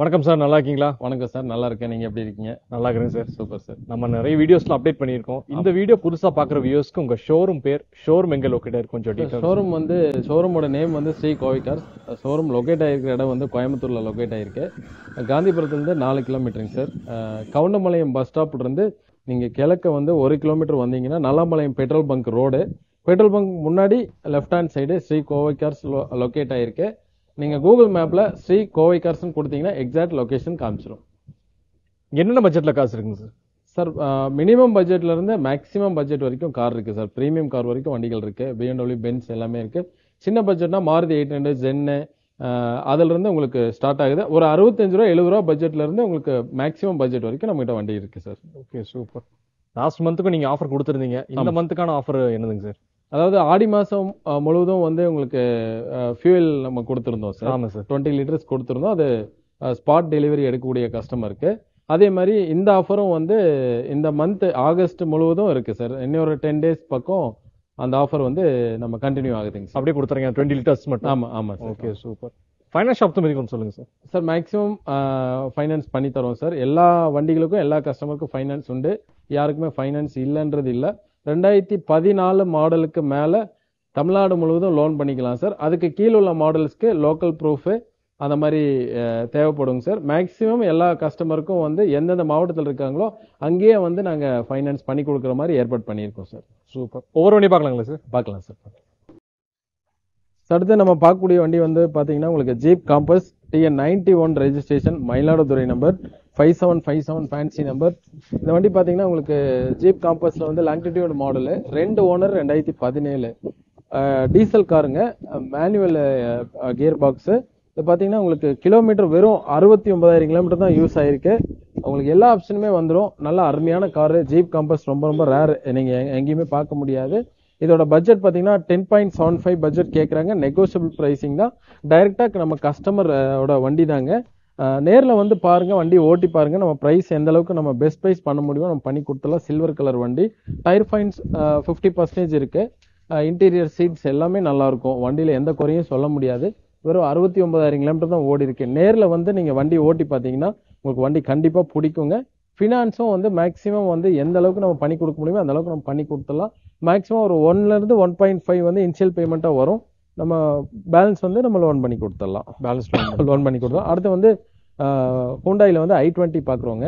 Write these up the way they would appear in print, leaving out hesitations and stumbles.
வணக்கம் சார், நல்லா இருக்கீங்களா? வணக்கம் சார், நல்லா இருக்கேன். நீங்க எப்படி இருக்கீங்க? நல்லா இருக்கிறேன் சார். Super sir. நம்ம நிறைய வீடியோஸ்ல அப்டேட் பண்ணியிருக்கோம். இந்த வீடியோ புதுசா பாக்குற வியூஸ்க்கு உங்க ஷோரூம் பேர், ஷோரூம் எங்க லொகேட் இருக்கு கொஞ்சம் டீடைல்ஸ். ஷோரூமோட நேம் வந்து Sri Kovai cars. Showroom locate ஆகிருக்கிற இடம் வந்து கோயம்புத்தூர்ல லொகேட் ஆகிருக்கு. காந்திபுரத்துலேருந்து 4 கிலோமீட்டருங்க சார். கவுண்டமலையம் பஸ் ஸ்டாப்ல இருந்து நீங்க கிழக்க வந்து 1 கிலோமீட்டர் வந்தீங்கன்னா Nallampalayam petrol bunk road, petrol bunk முன்னாடி left hand side Sri Kovai cars locate ஆகிருக்கு. நீங்க கூகுள் மேப்ல ஸ்ரீ கோவை கார்ஸ்னு கொடுத்தீங்கன்னா எக்ஸாக்ட் லொகேஷன் காமிச்சிடும். என்னென்ன பட்ஜெட்ல காசு இருக்குங்க சார்? சார், மினிமம் பட்ஜெட்ல இருந்து மேக்ஸிமம் பட்ஜெட் வரைக்கும் கார் இருக்கு சார். பிரீமியம் கார் வரைக்கும் வண்டிகள் இருக்கு. BMW, பென்ஸ் எல்லாமே இருக்கு. சின்ன பட்ஜெட்னா மாருதி 800, ஜென்னு, அதுல இருந்து உங்களுக்கு ஸ்டார்ட் ஆகுது. ஒரு 65 ரூபா 70 ரூபா பட்ஜெட்ல இருந்து உங்களுக்கு மேக்ஸிமம் பட்ஜெட் வரைக்கும் நம்ம கிட்ட வண்டி இருக்கு சார். Okay, super. லாஸ்ட் மந்த்துக்கும் நீங்க ஆஃபர் கொடுத்துருந்தீங்க. இந்த மந்த்துக்கான ஆஃபர் என்னதுங்க சார்? அதாவது ஆடி மாசம் முழுவதும் வந்து உங்களுக்கு ஃபியூல் நம்ம கொடுத்துருந்தோம் சார். ஆமா சார். 20 லிட்டர்ஸ் கொடுத்துருந்தோம். அது ஸ்பாட் டெலிவரி எடுக்கக்கூடிய கஸ்டமருக்கு. அதே மாதிரி இந்த ஆஃபரும் வந்து இந்த மந்த் ஆகஸ்ட் முழுவதும் இருக்கு சார். இன்னொரு 10 டேஸ் பக்கம் அந்த ஆஃபர் வந்து நம்ம கண்டினியூ ஆகுதுங்க சார். அப்படியே கொடுத்துறீங்க 20 லிட்டர்ஸ் மட்டும்? ஆமா ஆமா sir. Okay, super. Finance option பத்தி கொஞ்சம் சொல்லுங்க சார். சார், மேக்ஸிமம் ஃபைனான்ஸ் பண்ணி தரோம் சார். எல்லா வண்டிகளுக்கும் எல்லா கஸ்டமருக்கும் ஃபைனான்ஸ் உண்டு. யாருக்குமே ஃபைனான்ஸ் இல்லைன்றது இல்லை. 2014 மாடலுக்கு மேல தமிழ்நாடு முழுவதும் லோன் பண்ணிக்கலாம் சார். அதுக்கு கீழே உள்ள மாடல்ஸ்க்கு லோக்கல் ப்ரூஃபு அந்த மாதிரி தேவைப்படுங்க சார். மேக்ஸிமம் எல்லா கஸ்டமருக்கும் வந்து எந்தெந்த மாவட்டத்தில் இருக்காங்களோ அங்கேயே வந்து நாங்கள் ஃபைனான்ஸ் பண்ணி கொடுக்குற மாதிரி ஏற்பாடு பண்ணியிருக்கோம் சார். சூப்பர். ஒவ்வொரு வண்டி பார்க்கலாங்களா சார்? பார்க்கலாம் சார். அடுத்து நம்ம பார்க்கக்கூடிய வண்டி வந்து பார்த்தீங்கன்னா உங்களுக்கு Jeep Compass TN 91 registration, Mayiladuthurai number 5757 fancy number. இந்த வண்டி பார்த்தீங்கன்னா உங்களுக்கு ஜீப் காம்பஸ்ல வந்து லாங்கிடியூட் மாடலு, 2 ஓனர், 2017 டீசல் காருங்க, மேனுவல் கியர் பாக்ஸு. இது பார்த்தீங்கன்னா உங்களுக்கு கிலோமீட்டர் வெறும் 69,000 கிலோமீட்டர் தான் யூஸ் ஆயிருக்கு. உங்களுக்கு எல்லா ஆப்ஷனுமே வந்துடும். நல்ல அருமையான காரு. ஜீப் காம்பஸ் ரொம்ப ரொம்ப ரேர், நீங்க எங்கேயுமே பார்க்க முடியாது. இதோட பட்ஜெட் பார்த்தீங்கன்னா 10.75 பட்ஜெட் கேட்குறாங்க. நெகோசியபிள் ப்ரைசிங் தான். டைரெக்டாக நம்ம கஸ்டமரோட வண்டி தாங்க. நேரில் வந்து பாருங்க, வண்டி ஓட்டி பாருங்க. நம்ம ப்ரைஸ் எந்த அளவுக்கு நம்ம பெஸ்ட் ப்ரைஸ் பண்ண முடியுமோ நம்ம பண்ணி கொடுத்துலாம். சில்வர் கலர் வண்டி. டயர் ஃபைன்ஸ் 50% இருக்கு. இன்டீரியர் சீட்ஸ் எல்லாமே நல்லா இருக்கும். வண்டியில் எந்த குறையும் சொல்ல முடியாது. வெறும் 69,000 கிலோமீட்டர் தான் ஓடி இருக்கு. நேரில் வந்து நீங்கள் வண்டி ஓட்டி பார்த்தீங்கன்னா உங்களுக்கு வண்டி கண்டிப்பாக பிடிக்குங்க. ஃபினான்ஸும் வந்து மேக்ஸிமம் வந்து எந்த அளவுக்கு நம்ம பண்ணி கொடுக்க முடியுமோ அந்த அளவுக்கு நம்ம பண்ணி கொடுத்துடலாம். மேக்ஸிமம் ஒரு 1 to 1.5 வந்து இனிஷியல் பேமெண்ட்டாக வரும். நம்ம பேலன்ஸ் வந்து நம்ம லோன் பண்ணி கொடுத்துடலாம். லோன் பண்ணி கொடுத்தோம். அடுத்து வந்து ஹூண்டாயில் வந்து i20 பார்க்குறோங்க.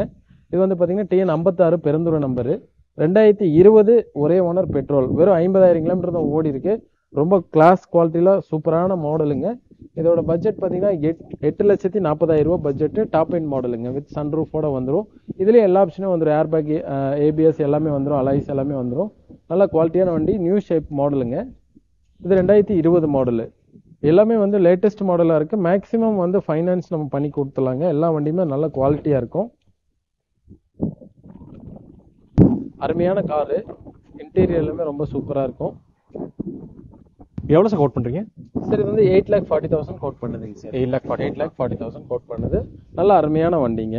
இது வந்து பார்த்தீங்கன்னா TN 56 பெருந்துறை நம்பரு, 2020 ஒரே ஓனர், பெட்ரோல். வெறும் 50,000 கிலோமீட்டர் தான் ஓடி இருக்கு. ரொம்ப கிளாஸ் குவாலிட்டியில் சூப்பரான மாடலுங்க. இதோட பட்ஜெட் பார்த்தீங்கன்னா 8,40,000 ரூபா பட்ஜெட்டு. டாப் எண்ட் மாடலுங்க. வித் சன்ரூஃபோட வந்துடும். இதுலேயே எல்லா ஆப்ஷனும் வந்துடும். ஏர் பேக், ABS எல்லாமே வந்துடும். அலைஸ் எல்லாமே வந்துடும். நல்ல குவாலிட்டியான வண்டி. நியூ ஷேப் மாடலுங்க. இது 2020 மாடலு. எல்லாமே வந்து லேட்டஸ்ட் மாடலாக இருக்கு. மேக்ஸிமம் வந்து ஃபைனான்ஸ் நம்ம பண்ணி கொடுத்துலாங்க. எல்லா வண்டியுமே நல்ல குவாலிட்டியாக இருக்கும். அருமையான காரு. இன்டீரியர் எல்லாமே ரொம்ப சூப்பராக இருக்கும். எவ்வளோ சார் கோட் பண்றீங்க? சார், இது வந்து 8,40,000 கோட் பண்ணுதுங்க சார். 8,40,000 கோட் பண்ணுது. நல்ல அருமையான வண்டிங்க.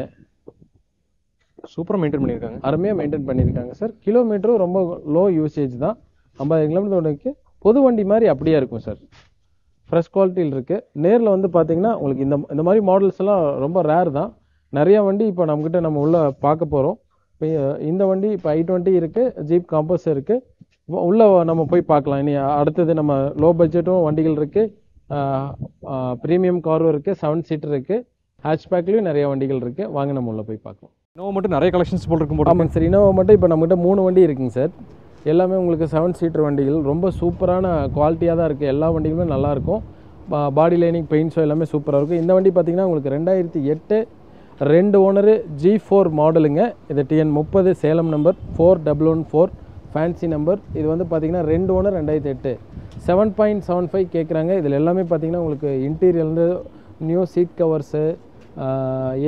சூப்பராக மெயின்டைன் பண்ணியிருக்காங்க. அருமையாக மெயின்டைன் பண்ணியிருக்காங்க சார். கிலோமீட்டரும் ரொம்ப லோ யூசேஜ் தான். 50,000 கிலோமீட்டர் பொது வண்டி மாதிரி அப்படியே இருக்கும் சார். ஃப்ரெஷ் குவாலிட்டியில் இருக்கு. நேரில் வந்து பார்த்தீங்கன்னா உங்களுக்கு இந்த மாதிரி மாடல்ஸ் எல்லாம் ரொம்ப ரேர் தான். நிறைய வண்டி இப்போ நம்மகிட்ட நம்ம உள்ள பார்க்க போகிறோம். இந்த வண்டி இப்போ i20 இருக்கு, ஜீப் காம்பஸ் இருக்கு. உள்ள நம்ம போய் பார்க்கலாம். இனி அடுத்தது நம்ம லோ பட்ஜெட்டும் வண்டிகள் இருக்கு, ப்ரீமியம் காரும் இருக்கு, 7 சீட்டர் இருக்கு, ஹேட்ச்பேக்லயும் நிறைய வண்டிகள் இருக்கு. வாங்க நம்ம உள்ள போய் பார்க்கலாம். இனோவா மட்டும் நிறைய கலெக்ஷன்ஸ் போல் இருக்கும். ஆமாங்க சார். இனோவா மட்டும் இப்போ நம்மகிட்ட 3 வண்டி இருக்குங்க சார். எல்லாமே உங்களுக்கு 7 சீட்டர் வண்டிகள். ரொம்ப சூப்பரான குவாலிட்டியாக தான் இருக்குது. எல்லா வண்டிகளுமே நல்லாயிருக்கும். பாடி லைனிங், பெயிண்ட்ஸோ எல்லாமே சூப்பராக இருக்கும். இந்த வண்டி பார்த்தீங்கன்னா உங்களுக்கு 2008 2 ஓனரு, G4 மாடலுங்க. இது TN 30 Salem number 4114 fancy number. இது வந்து பார்த்தீங்கன்னா 2 ஓனர், 2008. 7.75 கேட்குறாங்க. இதில் எல்லாமே பார்த்தீங்கன்னா உங்களுக்கு இன்டீரியர்லேருந்து new seat covers,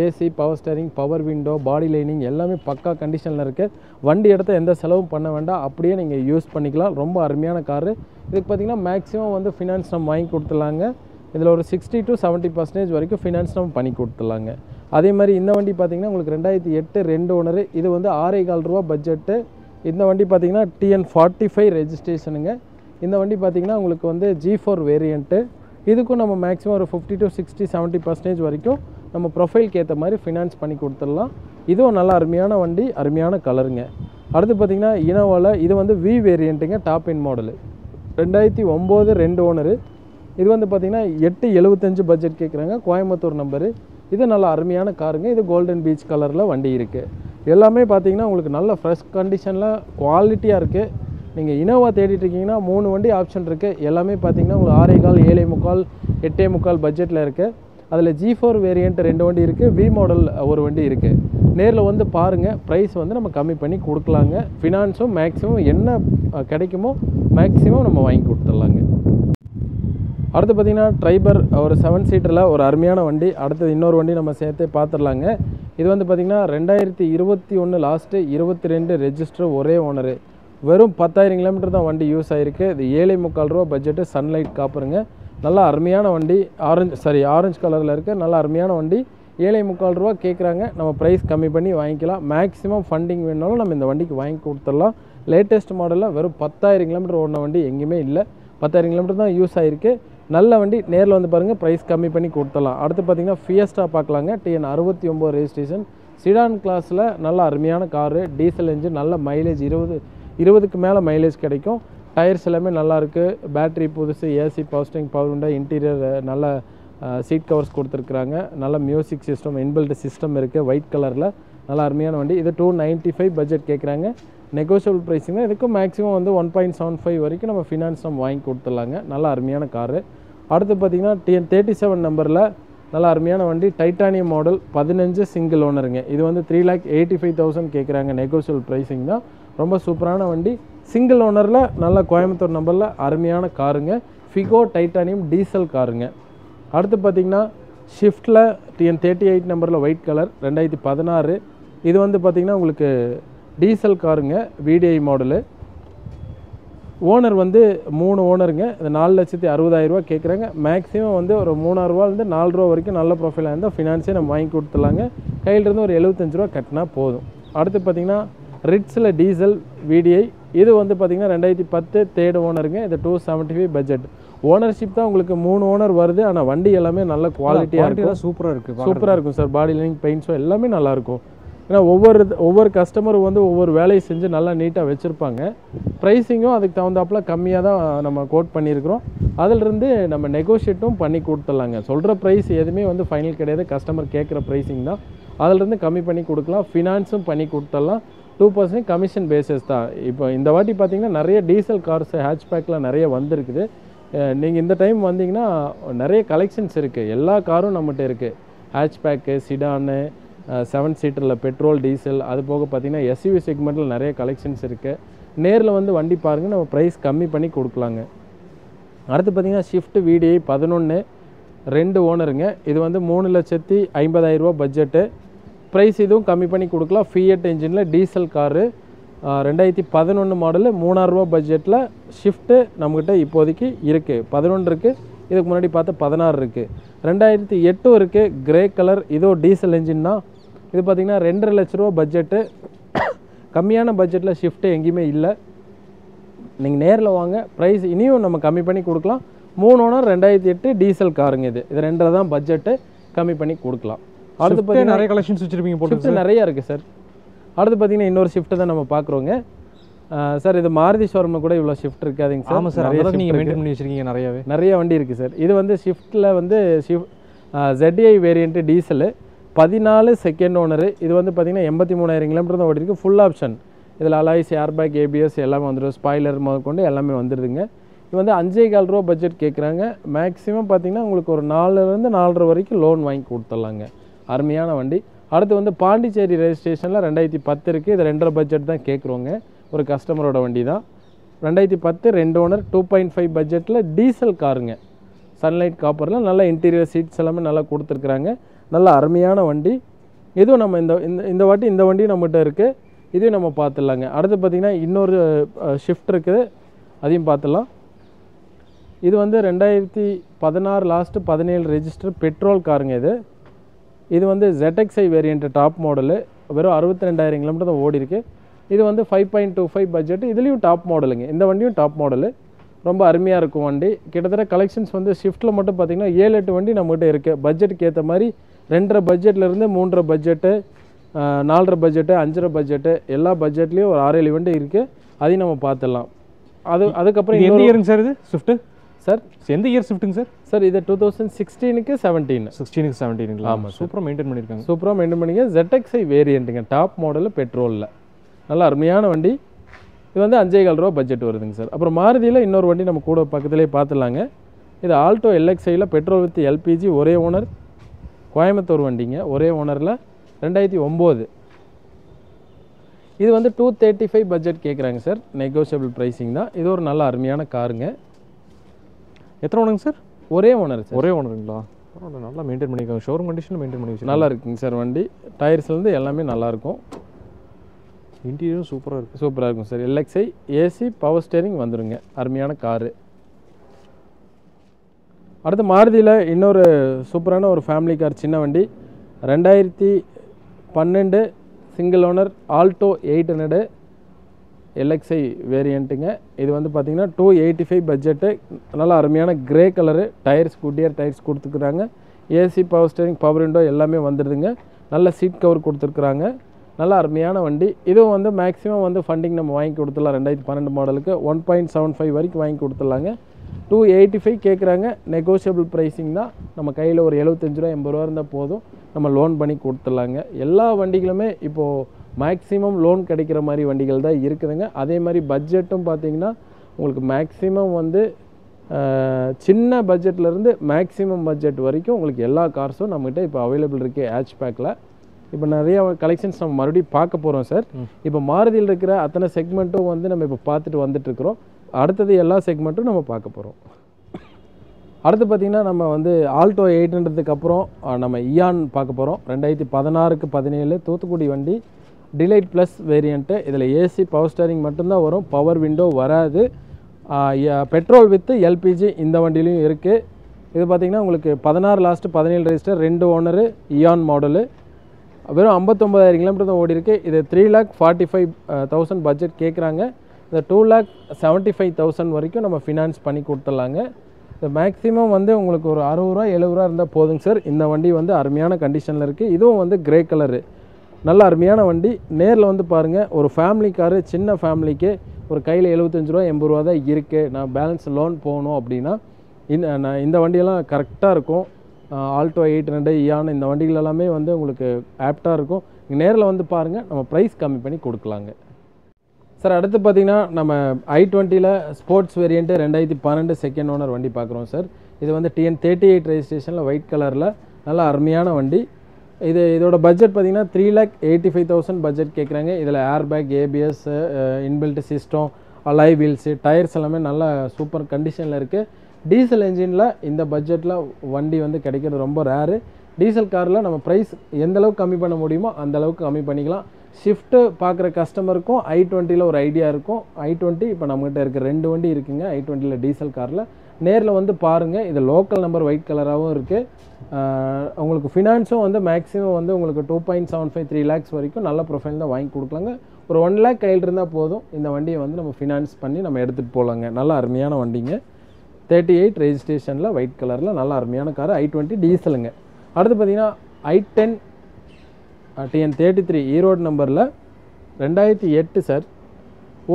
AC, power steering, power window, body lining எல்லாமே பக்கா கண்டிஷனில் இருக்குது. வண்டி எடுத்த எந்த செலவும் பண்ண வேண்டாம். அப்படியே நீங்கள் யூஸ் பண்ணிக்கலாம். ரொம்ப அருமையான காரு. இதுக்கு பார்த்தீங்கன்னா மேக்ஸிமம் வந்து ஃபினான்ஸ் நம்ம வாங்கி கொடுத்துலாங்க. இதில் ஒரு 60 to 70% வரைக்கும் ஃபினான்ஸ் நம்ம பண்ணி கொடுத்துலாங்க. அதே மாதிரி இந்த வண்டி பார்த்தீங்கன்னா உங்களுக்கு 2008 2 ஓனரு. இது வந்து 6,15 ரூபா பட்ஜெட்டு. இந்த வண்டி பார்த்தீங்கன்னா TN 45 ரெஜிஸ்ட்ரேஷனுங்க. இந்த வண்டி பார்த்தீங்கன்னா உங்களுக்கு வந்து G4 வேரியண்ட்டு. இதுக்கும் நம்ம மேக்ஸிமம் ஒரு 50 to 60 70% வரைக்கும் நம்ம ப்ரொஃபைலுக்கு ஏற்ற மாதிரி ஃபினான்ஸ் பண்ணி கொடுத்துடலாம். இதுவும் நல்ல அருமையான வண்டி, அருமையான கலருங்க. அடுத்து பார்த்தீங்கன்னா இனோவாவில் இது வந்து வி வேரியண்ட்டுங்க, டாப் இன் மாடலு, 2009 2 ஓனரு. இது வந்து பார்த்தீங்கன்னா 875 பட்ஜெட் கேட்குறாங்க, கோயம்புத்தூர் நம்பரு. இது நல்ல அருமையான காருங்க. இது கோல்டன் பீச் கலரில் வண்டி இருக்குது. எல்லாமே பார்த்தீங்கன்னா உங்களுக்கு நல்ல ஃப்ரெஷ் கண்டிஷனில் குவாலிட்டியாக இருக்குது. நீங்கள் இனோவா தேடிட்டு இருக்கீங்கன்னா 3 வண்டி ஆப்ஷன் இருக்குது. எல்லாமே பார்த்தீங்கன்னா உங்களுக்கு 6.25 7.25 8.25 பட்ஜெட்டில் இருக்குது. அதில் G4 வேரியண்ட் 2 வண்டி இருக்குது, வி மாடல் ஒரு வண்டி இருக்குது. நேரில் வந்து பாருங்கள், ப்ரைஸ் வந்து நம்ம கம்மி பண்ணி கொடுக்கலாங்க. ஃபினான்ஸும் மேக்ஸிமம் என்ன கிடைக்குமோ மேக்ஸிமம் நம்ம வாங்கி கொடுத்துடலாங்க. அடுத்து பார்த்திங்கன்னா ட்ரைபர் ஒரு 7 சீட்டரில் ஒரு அருமையான வண்டி. அடுத்தது இன்னொரு வண்டி நம்ம சேர்த்து பார்த்துடலாங்க. இது வந்து பார்த்திங்கன்னா 2021 லாஸ்ட்டு 22 ரெஜிஸ்டர், ஒரே ஓனரு. வெறும் 10,000 கிலோமீட்டர் தான் வண்டி யூஸ் ஆகிருக்கு. இது 7.25 ரூபா பட்ஜெட்டு, சன்லைட் காப்பருங்க. நல்லா அருமையான வண்டி, ஆரஞ்சு கலரில் இருக்குது. நல்லா அருமையான வண்டி, 7.25 ரூபா கேட்குறாங்க. நம்ம ப்ரைஸ் கம்மி பண்ணி வாங்கிக்கலாம். மேக்ஸிமம் ஃபண்டிங் வேணுனாலும் நம்ம இந்த வண்டிக்கு வாங்கி கொடுத்துடலாம். லேட்டஸ்ட் மாடலில் வெறும் 10,000 கிலோமீட்டர் ஓடின வண்டி எங்கேயுமே இல்லை, 10,000 கிலோமீட்டர் தான் யூஸ் ஆகிருக்கு. நல்ல வண்டி, நேரில் வந்து பாருங்கள், ப்ரைஸ் கம்மி பண்ணி கொடுத்துடலாம். அடுத்து பார்த்திங்கன்னா ஃபியஸ்டா பார்க்கலாங்க. TN 69 ரெஜிஸ்ட்ரேஷன், சிடான் கிளாஸில் நல்ல அருமையான காரு, டீசல் என்ஜின், நல்ல மைலேஜ் 20க்கு மேலே மைலேஜ் கிடைக்கும். டயர்ஸ் எல்லாமே நல்லாயிருக்கு, பேட்ரி புதுசு, AC, power steering, power window, interior நல்ல சீட் கவர்ஸ் கொடுத்துருக்குறாங்க. நல்ல மியூசிக் சிஸ்டம், இன்பில்ட் சிஸ்டம் இருக்குது, ஒயிட் கலரில். நல்ல அருமையான வண்டி. இது 295 பட்ஜெட் கேட்குறாங்க. நெகோஷியபிள் ப்ரைஸிங் தான். இதுக்கும் மேக்ஸிமம் வந்து 1.75 வரைக்கும் நம்ம ஃபினான்ஸ் நம்ம வாங்கி கொடுத்துடலாங்க. நல்ல அருமையான காரு. அடுத்து பார்த்திங்கன்னா TN 37 நம்பரில் நல்ல அருமையான வண்டி, டைட்டானியம் மாடல், 15 சிங்கிள் ஓனருங்க. இது வந்து 3,85,000 கேட்குறாங்க. நெகோஷியபிள் ப்ரைஸிங் தான். ரொம்ப சூப்பரான வண்டி, சிங்கிள் ஓனரில், நல்ல கோயம்புத்தூர் நம்பரில் அருமையான காருங்க. ஃபிகோ டைட்டானியம் டீசல் காருங்க. அடுத்து பார்த்திங்கன்னா ஷிஃப்ட்டில் TN 38 நம்பரில் ஒயிட் கலர், 2016. இது வந்து பார்த்திங்கன்னா உங்களுக்கு டீசல் காருங்க, VDI மாடலு. ஓனர் வந்து 3 ஓனருங்க. இது 4,60,000 ரூபா கேட்குறாங்க. மேக்ஸிமம் வந்து ஒரு 3,000 ரூபாலேருந்து 4 ரூபா வரைக்கும் நல்ல ப்ரொஃபைலாக இருந்தால் ஃபினான்ஸே நம்ம வாங்கி கொடுத்துடலாங்க. கையிலிருந்து ஒரு 75 ரூபா கட்டினா போதும். அடுத்து பார்த்திங்கன்னா ரிட்ஸில் டீசல் VDI. இது வந்து பார்த்திங்கன்னா 2010 தேர்ட் ஓனருங்க. இது 275 பட்ஜெட். ஓனர்ஷிப் தான் உங்களுக்கு 3 ஓனர் வருது. ஆனால் வண்டி எல்லாமே நல்ல குவாலிட்டியாக இருக்கும், சூப்பராக இருக்கும் சார். பாடி லைனிங், பெயிண்ட்ஸோ எல்லாமே நல்லாயிருக்கும். ஏன்னா ஒவ்வொரு கஸ்டமரும் வந்து ஒவ்வொரு வேலையை செஞ்சு நல்லா நீட்டாக வச்சுருப்பாங்க. ப்ரைஸிங்கும் அதுக்கு தகுந்தாப்புல கம்மியாக தான் நம்ம கோட் பண்ணியிருக்கிறோம். அதிலிருந்து நம்ம நெகோஷியேட்டும் பண்ணி கொடுத்துடலாங்க. சொல்கிற ப்ரைஸ் எதுவுமே வந்து ஃபைனல் கிடையாது, கஸ்டமர் கேட்குற ப்ரைஸிங் தான். அதிலிருந்து கம்மி பண்ணி கொடுக்கலாம். ஃபினான்ஸும் பண்ணி கொடுத்துடலாம். 2% கமிஷன் பேஸஸ் தான். இப்போ இந்த வாட்டி பார்த்தீங்கன்னா நிறைய டீசல் கார்ஸ், ஹேட்ச்பேக்லாம் நிறைய வந்திருக்குது. நீங்கள் இந்த டைம் வந்தீங்கன்னா நிறைய கலெக்ஷன்ஸ் இருக்குது. எல்லா காரும் நம்மகிட்ட இருக்குது. ஹேட்ச்பேக்கு, சிடானு, 7 சீட்டரில் பெட்ரோல், டீசல், அது போக பார்த்திங்கன்னா SUV செக்மெண்ட்டில் நிறைய கலெக்ஷன்ஸ் இருக்குது. நேரில் வந்து வண்டி பாருங்கள், நம்ம ப்ரைஸ் கம்மி பண்ணி கொடுக்கலாங்க. அடுத்து பார்த்திங்கன்னா ஷிஃப்ட் VDI 11 2 ஓனருங்க. இது வந்து 3,50,000 ரூபா பட்ஜெட்டு. ப்ரைஸ் இதுவும் கம்மி பண்ணி கொடுக்கலாம். ஃபியட் என்ஜினில் டீசல் காரு, 2011 மாடலு, 3,000 ரூபா பட்ஜெட்டில். ஷிஃப்ட்டு நம்மக்கிட்ட இப்போதைக்கு இருக்குது, 11 இருக்குது. இதுக்கு முன்னாடி பார்த்தா 16 இருக்குது. 2008 இருக்குது, கிரே கலர். இதோ டீசல் என்ஜின் தான். இது பார்த்திங்கன்னா 2.5 லட்ச ரூபா பட்ஜெட்டு. கம்மியான பட்ஜெட்டில் ஷிஃப்ட்டு எங்கேயுமே இல்லை. நீங்கள் நேரில் வாங்க, ப்ரைஸ் இனியும் நம்ம கம்மி பண்ணி கொடுக்கலாம். 3 ஓனர் 2008 டீசல் காருங்க. இது 2 தான் பட்ஜெட்டு, கம்மி பண்ணி கொடுக்கலாம். அடுத்து பார்த்தீங்கன்னா நிறைய கலெக்ஷன்ஸ் வச்சுருப்பீங்க, போட்டு நிறையா இருக்குது சார். அடுத்து பார்த்தீங்கன்னா இன்னொரு ஷிஃப்ட்டு தான் நம்ம பார்க்குறோங்க சார். இது மாருதி ஷோரூமில் கூட இவ்வளோ ஷிஃப்ட் இருக்காதுங்க சார். ஆமாம் சார், அதெல்லாம் நீங்கள் மெயின்டைன் பண்ணி வச்சுருக்கீங்க. நிறைய வண்டி இருக்குது சார். இது வந்து ஷிஃப்ட்டில் வந்து ZDI variant diesel, 14 second owner. இது வந்து பார்த்திங்கன்னா 83,000 கிலோமீட்டர் தான் ஓடிருக்கு. Full option. இதில் அலாய்ஸ், ஏர்பேக், ABS எல்லாமே வந்துடும். ஸ்பாய்லர் முதற்கொண்டு எல்லாமே வந்துடுதுங்க. இது வந்து 5,4 ரூபா பட்ஜெட் கேட்குறாங்க. மேக்ஸிமம் பார்த்திங்கன்னா உங்களுக்கு ஒரு 4,000 4.5 வரைக்கும் லோன் வாங்கி கொடுத்துடலாங்க. அருமையான வண்டி. அடுத்து வந்து பாண்டிச்சேரி ரெஜிஸ்ட்ரேஷனில் 2010 இருக்குது. இது 2.5 பட்ஜெட் தான் கேட்குறோங்க. ஒரு கஸ்டமரோட வண்டி தான். 2010 2 ஓனர், 2.5 பட்ஜெட்டில் டீசல் காருங்க. சன்லைட் காப்பரில் நல்ல இன்டீரியர் சீட்ஸ் எல்லாமே நல்லா கொடுத்துருக்குறாங்க. நல்ல அருமையான வண்டி. இதுவும் நம்ம இந்த வாட்டி இந்த வண்டி நம்மகிட்ட இருக்குது. இதையும் நம்ம பார்த்துடலாங்க. அடுத்து பார்த்திங்கன்னா இன்னொரு ஷிஃப்ட் இருக்குது, அதையும் பார்த்துடலாம். இது வந்து 2016 லாஸ்ட்டு 17 ரெஜிஸ்டர் பெட்ரோல் காருங்க. இது வந்து ZXi வேரியண்ட் டாப் மாடலு. வெறும் 62,000 கிலோமீட்டர் தான் ஓடி இருக்குது. இது வந்து 5.25 பட்ஜெட்டு. இதுலேயும் டாப் மாடலுங்க. இந்த வண்டியும் டாப் மாடலு. ரொம்ப அருமையாக இருக்கும் வண்டி. கிட்டத்தட்ட கலெக்ஷன்ஸ் வந்து ஷிஃப்ட்டில் மட்டும் பார்த்திங்கன்னா 7-8 வண்டி நம்மகிட்ட இருக்குது. பட்ஜெட்டுக்கு ஏற்ற மாதிரி 2.5 பட்ஜெட்லேருந்து 3.5 பட்ஜெட்டு, 4.5 பட்ஜெட்டு, 5.5 பட்ஜெட்டு எல்லா பட்ஜெட்லேயும் ஒரு 6-7 வண்டி இருக்குது. அதையும் நம்ம பார்த்துடலாம். அதுக்கப்புறம் எந்த இயருங்க சார் இது ஸ்விஃப்ட்டு? சார் எந்த இயர் ஸ்விஃப்ட்டுங்க சார்? சார் இது 2016க்கு 17. 16க்கு 17ங்களா? ஆமாம், சூப்பராக மெயின்டைன் பண்ணியிருக்காங்க. சூப்பராக மெயின்டைன் பண்ணிங்க. ZXi வேரியண்ட்டுங்க, டாப் மாடலு, பெட்ரோலில் நல்ல அருமையான வண்டி. இது வந்து 5,400 ரூபா பட்ஜெட் வருதுங்க சார். அப்புறம் மாருதியில் இன்னொரு வண்டி நம்ம கூட பக்கத்துலேயே பார்த்துலாங்க. இது ஆல்டோ LXiயில் பெட்ரோல் வித் LPG, ஒரே ஓனர், கோயம்புத்தூர் வண்டிங்க, ஒரே ஓனரில் 2009. இது வந்து 235 பட்ஜெட் கேட்குறாங்க சார். நெகோஷியபிள் ப்ரைஸிங் தான். இது ஒரு நல்ல அருமையான காருங்க. எத்தனை ஓனருங்க சார்? ஒரே ஓனர் சார். ஒரே ஓனருங்களா? பரவாயில்ல, நல்லா மெயின்டைன் பண்ணியிருக்காங்க. ஷோரூம் கண்டிஷனில் மெயின்டைன் பண்ணி வச்சு நல்லா இருக்குங்க சார் வண்டி. டயர்ஸ்லேருந்து எல்லாமே நல்லாயிருக்கும். இன்டீரியரும் சூப்பராக இருக்குது. சூப்பராக இருக்கும் sir. LXi AC power steering வந்துடுங்க. அருமையான காரு. அடுத்து மாருதியில் இன்னொரு சூப்பரான ஒரு ஃபேமிலி கார், சின்ன வண்டி, 2012 சிங்கிள் ஓனர் ஆல்டோ 800 LXi வேரியண்ட்டுங்க. இது வந்து பார்த்திங்கன்னா 285 பட்ஜெட்டு. நல்லா அருமையான கிரே கலரு. டயர்ஸ் குட்டியர் டயர்ஸ் கொடுத்துருக்குறாங்க. AC power steering power window எல்லாமே வந்துடுதுங்க. நல்ல சீட் கவர் கொடுத்துருக்குறாங்க. நல்ல அருமையான வண்டி. இதுவும் வந்து மேக்ஸிமம் வந்து ஃபண்டிங் நம்ம வாங்கி கொடுத்துடலாம். 2012 மாடலுக்கு 1.75 வரைக்கும் வாங்கி கொடுத்துடலாங்க. 285 கேட்குறாங்க. நெகோஷியபிள் ப்ரைஸிங் தான். நம்ம கையில் ஒரு 75 ரூபா 80 ரூபா இருந்தால் போதும், நம்ம லோன் பண்ணி கொடுத்துடலாங்க. எல்லா வண்டிகளுமே இப்போது மேக்ஸிமம் லோன் கிடைக்கிற மாதிரி வண்டிகள் தான் இருக்குதுங்க. அதே மாதிரி பட்ஜெட்டும் பார்த்திங்கன்னா உங்களுக்கு மேக்ஸிமம் வந்து சின்ன பட்ஜெட்லேருந்து மேக்ஸிமம் பட்ஜெட் வரைக்கும் உங்களுக்கு எல்லா கார்ஸும் நம்மகிட்ட இப்போ அவைலபிள் இருக்குது ஹேட்ச்பேக்கில். இப்போ நிறைய கலெக்ஷன்ஸ் நம்ம மறுபடியும் பார்க்க போகிறோம் சார். இப்போ மாருதியில் இருக்கிற அத்தனை செக்மெண்ட்டும் வந்து நம்ம இப்போ பார்த்துட்டு வந்துட்டுருக்குறோம். அடுத்தது எல்லா செக்மெண்ட்டும் நம்ம பார்க்க போகிறோம். அடுத்து பார்த்திங்கன்னா நம்ம வந்து ஆல்டோ 800க்கு அப்புறம் நம்ம இயான் பார்க்க போகிறோம். 2016க்கு 17 தூத்துக்குடி வண்டி, டிலைட் ப்ளஸ் வேரியண்ட்டு. இதில் ஏசி பவர் ஸ்டேரிங் மட்டும்தான் வரும், பவர் விண்டோ வராது. பெட்ரோல் வித் LPG இந்த வண்டியிலையும் இருக்குது. இது பார்த்திங்கன்னா உங்களுக்கு 16 last 17 register, 2 owner, Eon model, வெறும் 59,000 கிலோமீட்டர் தான் ஓடி இருக்குது. இது 3,45,000 பட்ஜெட் கேட்குறாங்க. இந்த 2,75,000 வரைக்கும் நம்ம ஃபினான்ஸ் பண்ணி கொடுத்துடலாங்க. இந்த மேக்ஸிமம் வந்து உங்களுக்கு ஒரு 60 ரூபா 70 ரூபா இருந்தால் போதுங்க சார். இந்த வண்டி வந்து அருமையான கண்டிஷனில் இருக்குது. இதுவும் வந்து கிரே கலரு, நல்ல அருமையான வண்டி. நேரில் வந்து பாருங்கள். ஒரு ஃபேமிலி காரு, சின்ன ஃபேமிலிக்கு ஒரு கையில் 75 ரூபா 80 ரூபா தான் இருக்குது. நான் பேலன்ஸ் லோன் போகணும் அப்படின்னா இந்த வண்டியெல்லாம் கரெக்டாக இருக்கும். ஆல்டோ 800 இயான் இந்த வண்டிகள் எல்லாமே வந்து உங்களுக்கு ஆப்டாக இருக்கும். நீங்கள் நேரில் வந்து பாருங்கள், நம்ம ப்ரைஸ் கம்மி பண்ணி கொடுக்கலாங்க சார். அடுத்து பார்த்திங்கன்னா நம்ம i20ல் ஸ்போர்ட்ஸ் வேரியண்ட்டு 2012 செகண்ட் ஓனர் வண்டி பார்க்குறோம் சார். இது வந்து TN 38 ரெஜிஸ்ட்ரேஷனில் ஒயிட் கலரில் நல்ல அருமையான வண்டி. இதோட பட்ஜெட் பார்த்திங்கன்னா 3,85,000 பட்ஜெட் கேட்குறாங்க. இதில் air bag, ABS, inbuilt system, alloy wheels, tyres எல்லாமே நல்ல சூப்பர் கண்டிஷனில் இருக்குது. டீசல் என்ஜினில் இந்த பட்ஜெட்டில் வண்டி வந்து கிடைக்கிறது ரொம்ப ரேரு. டீசல் காரில் நம்ம ப்ரைஸ் எந்தளவுக்கு கம்மி பண்ண முடியுமோ அந்தளவுக்கு கம்மி பண்ணிக்கலாம். ஷிஃப்ட்டு பார்க்குற கஸ்டமருக்கும் i20ல் ஒரு ஐடியா இருக்கும். i20 இப்போ நம்மகிட்ட இருக்க 2 வண்டி இருக்குங்க i20ல் டீசல் காரில். நேரில் வந்து பாருங்கள். இது லோக்கல் நம்பர் ஒயிட் கலராகவும் இருக்குது. உங்களுக்கு ஃபினான்ஸும் வந்து மேக்ஸிமம் வந்து உங்களுக்கு 2.75-3 lakhs வரைக்கும் நல்ல ப்ரொஃபைல் தான் வாங்கி கொடுக்கலாங்க. ஒரு 1 lakh கையில் இருந்தால் போதும். இந்த வண்டியை வந்து நம்ம ஃபினான்ஸ் பண்ணி நம்ம எடுத்துகிட்டு போகலாங்க. நல்ல அருமையான வண்டிங்க. 38 ரெஜிஸ்ட்ரேஷனில் ஒயிட் கலரில் நல்ல அருமையான கார் i20 டீசலுங்க. அடுத்து பார்த்திங்கன்னா i10 TN 33 ஈரோடு நம்பரில் 2008 சார்.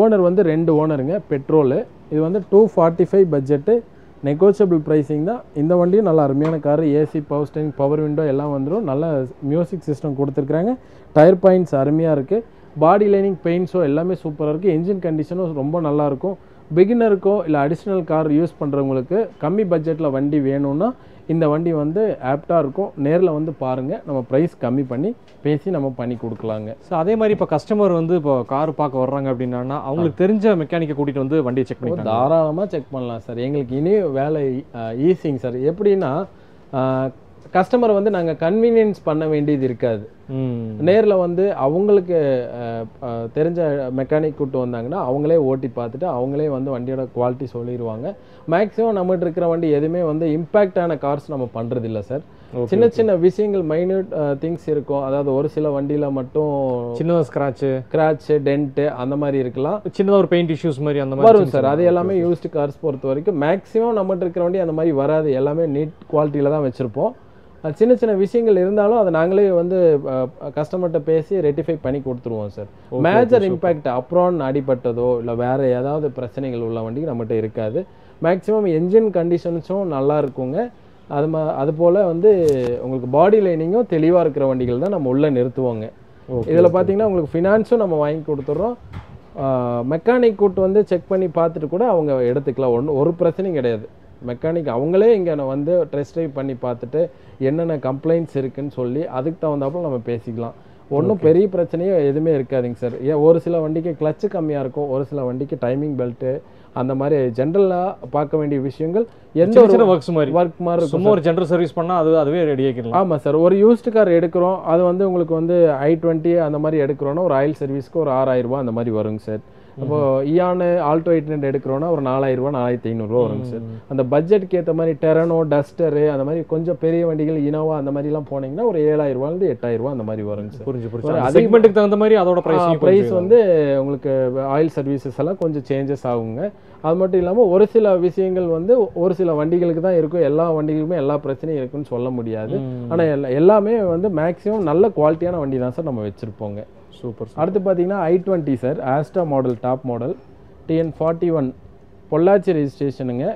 ஓனர் வந்து 2 ஓனருங்க, பெட்ரோலு. இது வந்து 245 பட்ஜெட்டு, நெகோஷியபிள் ப்ரைஸிங் தான். இந்த வண்டியும் நல்ல அருமையான car. AC power steering power window எல்லாம் வந்துடும். நல்ல மியூசிக் சிஸ்டம் கொடுத்துருக்குறாங்க. டயர் பாயிண்ட்ஸ் அருமையாக இருக்குது. பாடி லைனிங் பெயிண்ட்ஸோ எல்லாமே சூப்பராக இருக்குது. என்ஜின் கண்டிஷனும் ரொம்ப நல்லாயிருக்கும். பிகினருக்கோ இல்லை அடிஷ்னல் கார் யூஸ் பண்ணுறவங்களுக்கு கம்மி பட்ஜெட்டில் வண்டி வேணும்னா இந்த வண்டி வந்து ஆப்டாக இருக்கும். நேரில் வந்து பாருங்கள், நம்ம ப்ரைஸ் கம்மி பண்ணி பேசி நம்ம பண்ணி கொடுக்கலாங்க. ஸோ அதே மாதிரி இப்போ கஸ்டமர் வந்து இப்போ கார் பார்க்க வர்றாங்க அப்படின்னா அவங்களுக்கு தெரிஞ்ச மெக்கானிக்கை கூட்டிகிட்டு வந்து வண்டியை செக் பண்ணி தாராளமாக செக் பண்ணலாம் சார். எங்களுக்கு இனி வேலை ஈஸிங்க சார். எப்படின்னா கஸ்டமரை வந்து நாங்கள் கன்வீனியன்ஸ் பண்ண வேண்டியது இருக்காது. நேரில் வந்து அவங்களுக்கு தெரிஞ்ச மெக்கானிக் கூட்டு வந்தாங்கன்னா அவங்களே ஓட்டி பார்த்துட்டு அவங்களே வந்து வண்டியோட குவாலிட்டி சொல்லிடுவாங்க. மேக்ஸிமம் நம்மகிட்ட இருக்கிற வண்டி எதுவுமே வந்து இம்பேக்டான கார்ஸ் நம்ம பண்ணுறதில்ல சார். சின்ன சின்ன விஷயங்கள், மைன்யூட் திங்ஸ் இருக்கும். அதாவது ஒரு சில வண்டியில் மட்டும் சின்னதாக ஸ்க்ராட்சு டென்ட்டு அந்த மாதிரி இருக்கலாம். சின்னதாக ஒரு பெயிண்ட் இஷ்யூஸ் மாதிரி அந்த மாதிரி வரும் சார். அது எல்லாமே யூஸ்டு கார்ஸ் பொறுத்த வரைக்கும் மேக்ஸிமம் நம்மகிட்ட இருக்கிற வண்டி அந்த மாதிரி வராது. எல்லாமே நீட் குவாலிட்டியில் தான் வச்சுருப்போம். சின்ன சின்ன விஷயங்கள் இருந்தாலும் அதை நாங்களே வந்து கஸ்டமர்கிட்ட பேசி ரெட்டிஃபை பண்ணி கொடுத்துருவோம் சார். மேஜர் இம்பேக்ட் அப்ரான் அடிபட்டதோ இல்லை வேறு ஏதாவது பிரச்சனைகள் உள்ள வண்டிக்கு நம்மகிட்ட இருக்காது. மேக்ஸிமம் என்ஜின் கண்டிஷன்ஸும் நல்லா இருக்குங்க. அது போல் வந்து உங்களுக்கு பாடி லைனிங்கும் தெளிவாக இருக்கிற வண்டிகள் தான் நம்ம உள்ளே நிறுத்துவோங்க. இதில் பார்த்தீங்கன்னா உங்களுக்கு ஃபினான்ஸும் நம்ம வாங்கி கொடுத்துட்றோம். மெக்கானிக் கூட்டு வந்து செக் பண்ணி பார்த்துட்டு கூட அவங்க எடுத்துக்கலாம். ஒரு பிரச்சனையும் கிடையாது. மெக்கானிக் அவங்களே இங்கே வந்து டெஸ்ட் ட்ரைவ் பண்ணி பார்த்துட்டு என்னென்ன கம்ப்ளைண்ட்ஸ் இருக்குன்னு சொல்லி அதுக்கு தகுந்தாப்புல நம்ம பேசிக்கலாம். ஒன்றும் பெரிய பிரச்சனையோ எதுவுமே இருக்காதுங்க சார். ஒரு சில வண்டிக்கு கிளச்சு கம்மியாக இருக்கும், ஒரு சில வண்டிக்கு டைமிங் பெல்ட்டு, அந்த மாதிரி ஜென்ரலாக பார்க்க வேண்டிய விஷயங்கள் எந்த ஒரு ஒர்க் மாதிரி சும்மா ஒரு ஜென்ரல் சர்வீஸ் பண்ணால் அதுவே ரெடி ஆகிக்கலாம். ஆமாம் சார். ஒரு யூஸ்டு கார் எடுக்கிறோம், அது வந்து உங்களுக்கு வந்து i20 அந்த மாதிரி எடுக்கிறோன்னா ஒரு ஆயில் சர்வீஸ்க்கு ஒரு 6000 ரூபா அந்த மாதிரி வருங்க சார். அப்போ இயானு ஆல்டோ 800 எடுக்கிறோன்னா ஒரு 4000 ரூபா 4500 ரூபா வருங்க சார். அந்த பட்ஜெட்டுக்கு ஏற்ற மாதிரி டெரனோ, டஸ்டரு அந்த மாதிரி கொஞ்சம் பெரிய வண்டிகள் இனோவா அந்த மாதிரிலாம் போனீங்கன்னா ஒரு 7000 ரூபாயிலிருந்து 8000 ரூபா அந்த மாதிரி வருங்க சார். புரிஞ்சு செக்மெண்ட்டுக்கு தகுந்த மாதிரி அதோட ப்ரைஸ் வந்து உங்களுக்கு ஆயில் சர்வீசஸ் எல்லாம் கொஞ்சம் சேஞ்சஸ் ஆகுங்க. அது மட்டும் இல்லாமல் ஒரு சில விஷயங்கள் வந்து ஒரு சில வண்டிகளுக்கு தான் இருக்கும், எல்லா வண்டிகளுக்குமே எல்லா பிரச்சனையும் இருக்குன்னு சொல்ல முடியாது. ஆனால் எல்லாமே வந்து மேக்ஸிமம் நல்ல குவாலிட்டியான வண்டி தான் சார் நம்ம வச்சுருப்போங்க. சூப்பர். அடுத்து பார்த்தீங்கன்னா i20 sir, Astra model, top model, TN41 Pollachi ரெஜிஸ்ட்ரேஷனுங்க.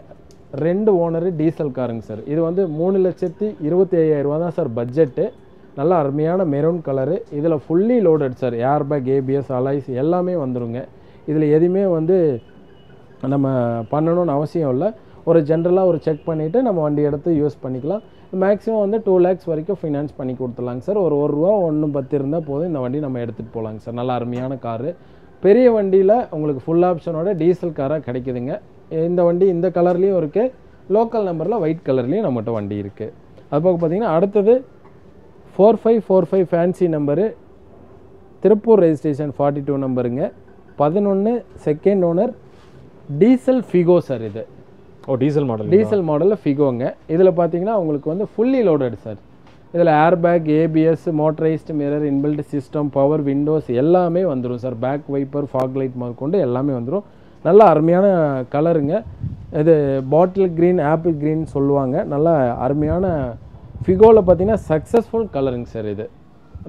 2 ஓனரு, டீசல் காருங்க சார். இது வந்து 3,25,000 ரூபா தான் சார் பட்ஜெட்டு. நல்லா அருமையான மெரூன் கலரு. இதில் fully loaded sir. Air bag, ABS, alloys எல்லாமே வந்துருங்க. இதில் எதுவுமே வந்து நம்ம பண்ணணும்னு அவசியம் இல்லை. ஒரு ஜென்ரலாக ஒரு செக் பண்ணிவிட்டு நம்ம வண்டி எடுத்து யூஸ் பண்ணிக்கலாம். மேக்ஸிமம் வந்து 2 lakhs வரைக்கும் ஃபினான்ஸ் பண்ணி கொடுத்துடலாங்க சார். ஒரு ரூபா 1.10 இருந்தால் போதும், இந்த வண்டி நம்ம எடுத்துகிட்டு போகலாங்க சார். நல்ல அருமையான காரு. பெரிய வண்டியில் உங்களுக்கு ஃபுல் ஆப்ஷனோட டீசல் காராக கிடைக்குதுங்க. இந்த வண்டி இந்த கலர்லேயும் இருக்குது, லோக்கல் நம்பரில் ஒயிட் கலர்லேயும் நம்மகிட்ட வண்டி இருக்குது. அதுபோக பார்த்தீங்கன்னா அடுத்தது 4545 fancy number, Tiruppur registration, 42 நம்பருங்க, 11 second owner, diesel Figo sir. இது டீசல் மாடலில் ஃபிகோங்க. இதில் பார்த்தீங்கன்னா உங்களுக்கு வந்து ஃபுல்லி லோடட் சார். இதில் air bag, ABS, motorised mirror, inbuilt system, power windows எல்லாமே வந்துடும் sir. Back wiper, fog light முதற்கொண்டு எல்லாமே வந்துடும். நல்ல அருமையான கலருங்க. இது பாட்டில் க்ரீன், ஆப்பிள் க்ரீன் சொல்லுவாங்க. நல்ல அருமையான ஃபிகோவில் பார்த்தீங்கன்னா சக்ஸஸ்ஃபுல் கலருங்க சார். இது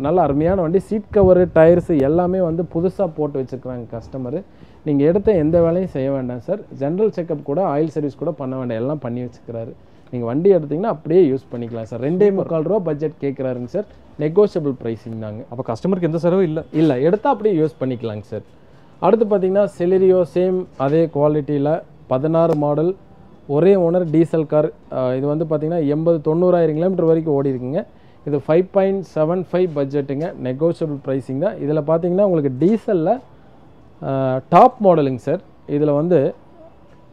நல்ல அருமையான வண்டி. சீட் கவரு, டயர்ஸு எல்லாமே வந்து புதுசாக போட்டு வச்சுருக்குறாங்க கஸ்டமரு. நீங்கள் எடுத்த எந்த வேலையும் செய்ய வேண்டாம் சார். ஜென்ரல் செக்கப் கூட, ஆயில் சர்வீஸ் கூட பண்ண வேண்டாம், எல்லாம் பண்ணி வச்சுக்கிறாரு. நீங்கள் வண்டி எடுத்திங்கன்னா அப்படியே யூஸ் பண்ணிக்கலாம் சார். 2.25 ரூபா பட்ஜெட் கேட்குறாருங்க சார். நெகோஷியபிள் ப்ரைஸிங் தாங்க. அப்போ கஸ்டமருக்கு எந்த செலவும் இல்லை, எடுத்தால் அப்படியே யூஸ் பண்ணிக்கலாங்க சார். அடுத்து பார்த்தீங்கன்னா செலிரியோ, சேம் அதே குவாலிட்டியில் 16 மாடல், ஒரே ஓனர், டீசல் கார். இது வந்து பார்த்தீங்கன்னா 80,000-90,000 கிலோமீட்டர் வரைக்கும் ஓடி இருக்குங்க. இது 5.75 பட்ஜெட்டுங்க. நெகோஷியபிள் ப்ரைஸிங் தான். இதில் பார்த்தீங்கன்னா உங்களுக்கு டீசலில் டாப் மாடலுங்க சார். இதில் வந்து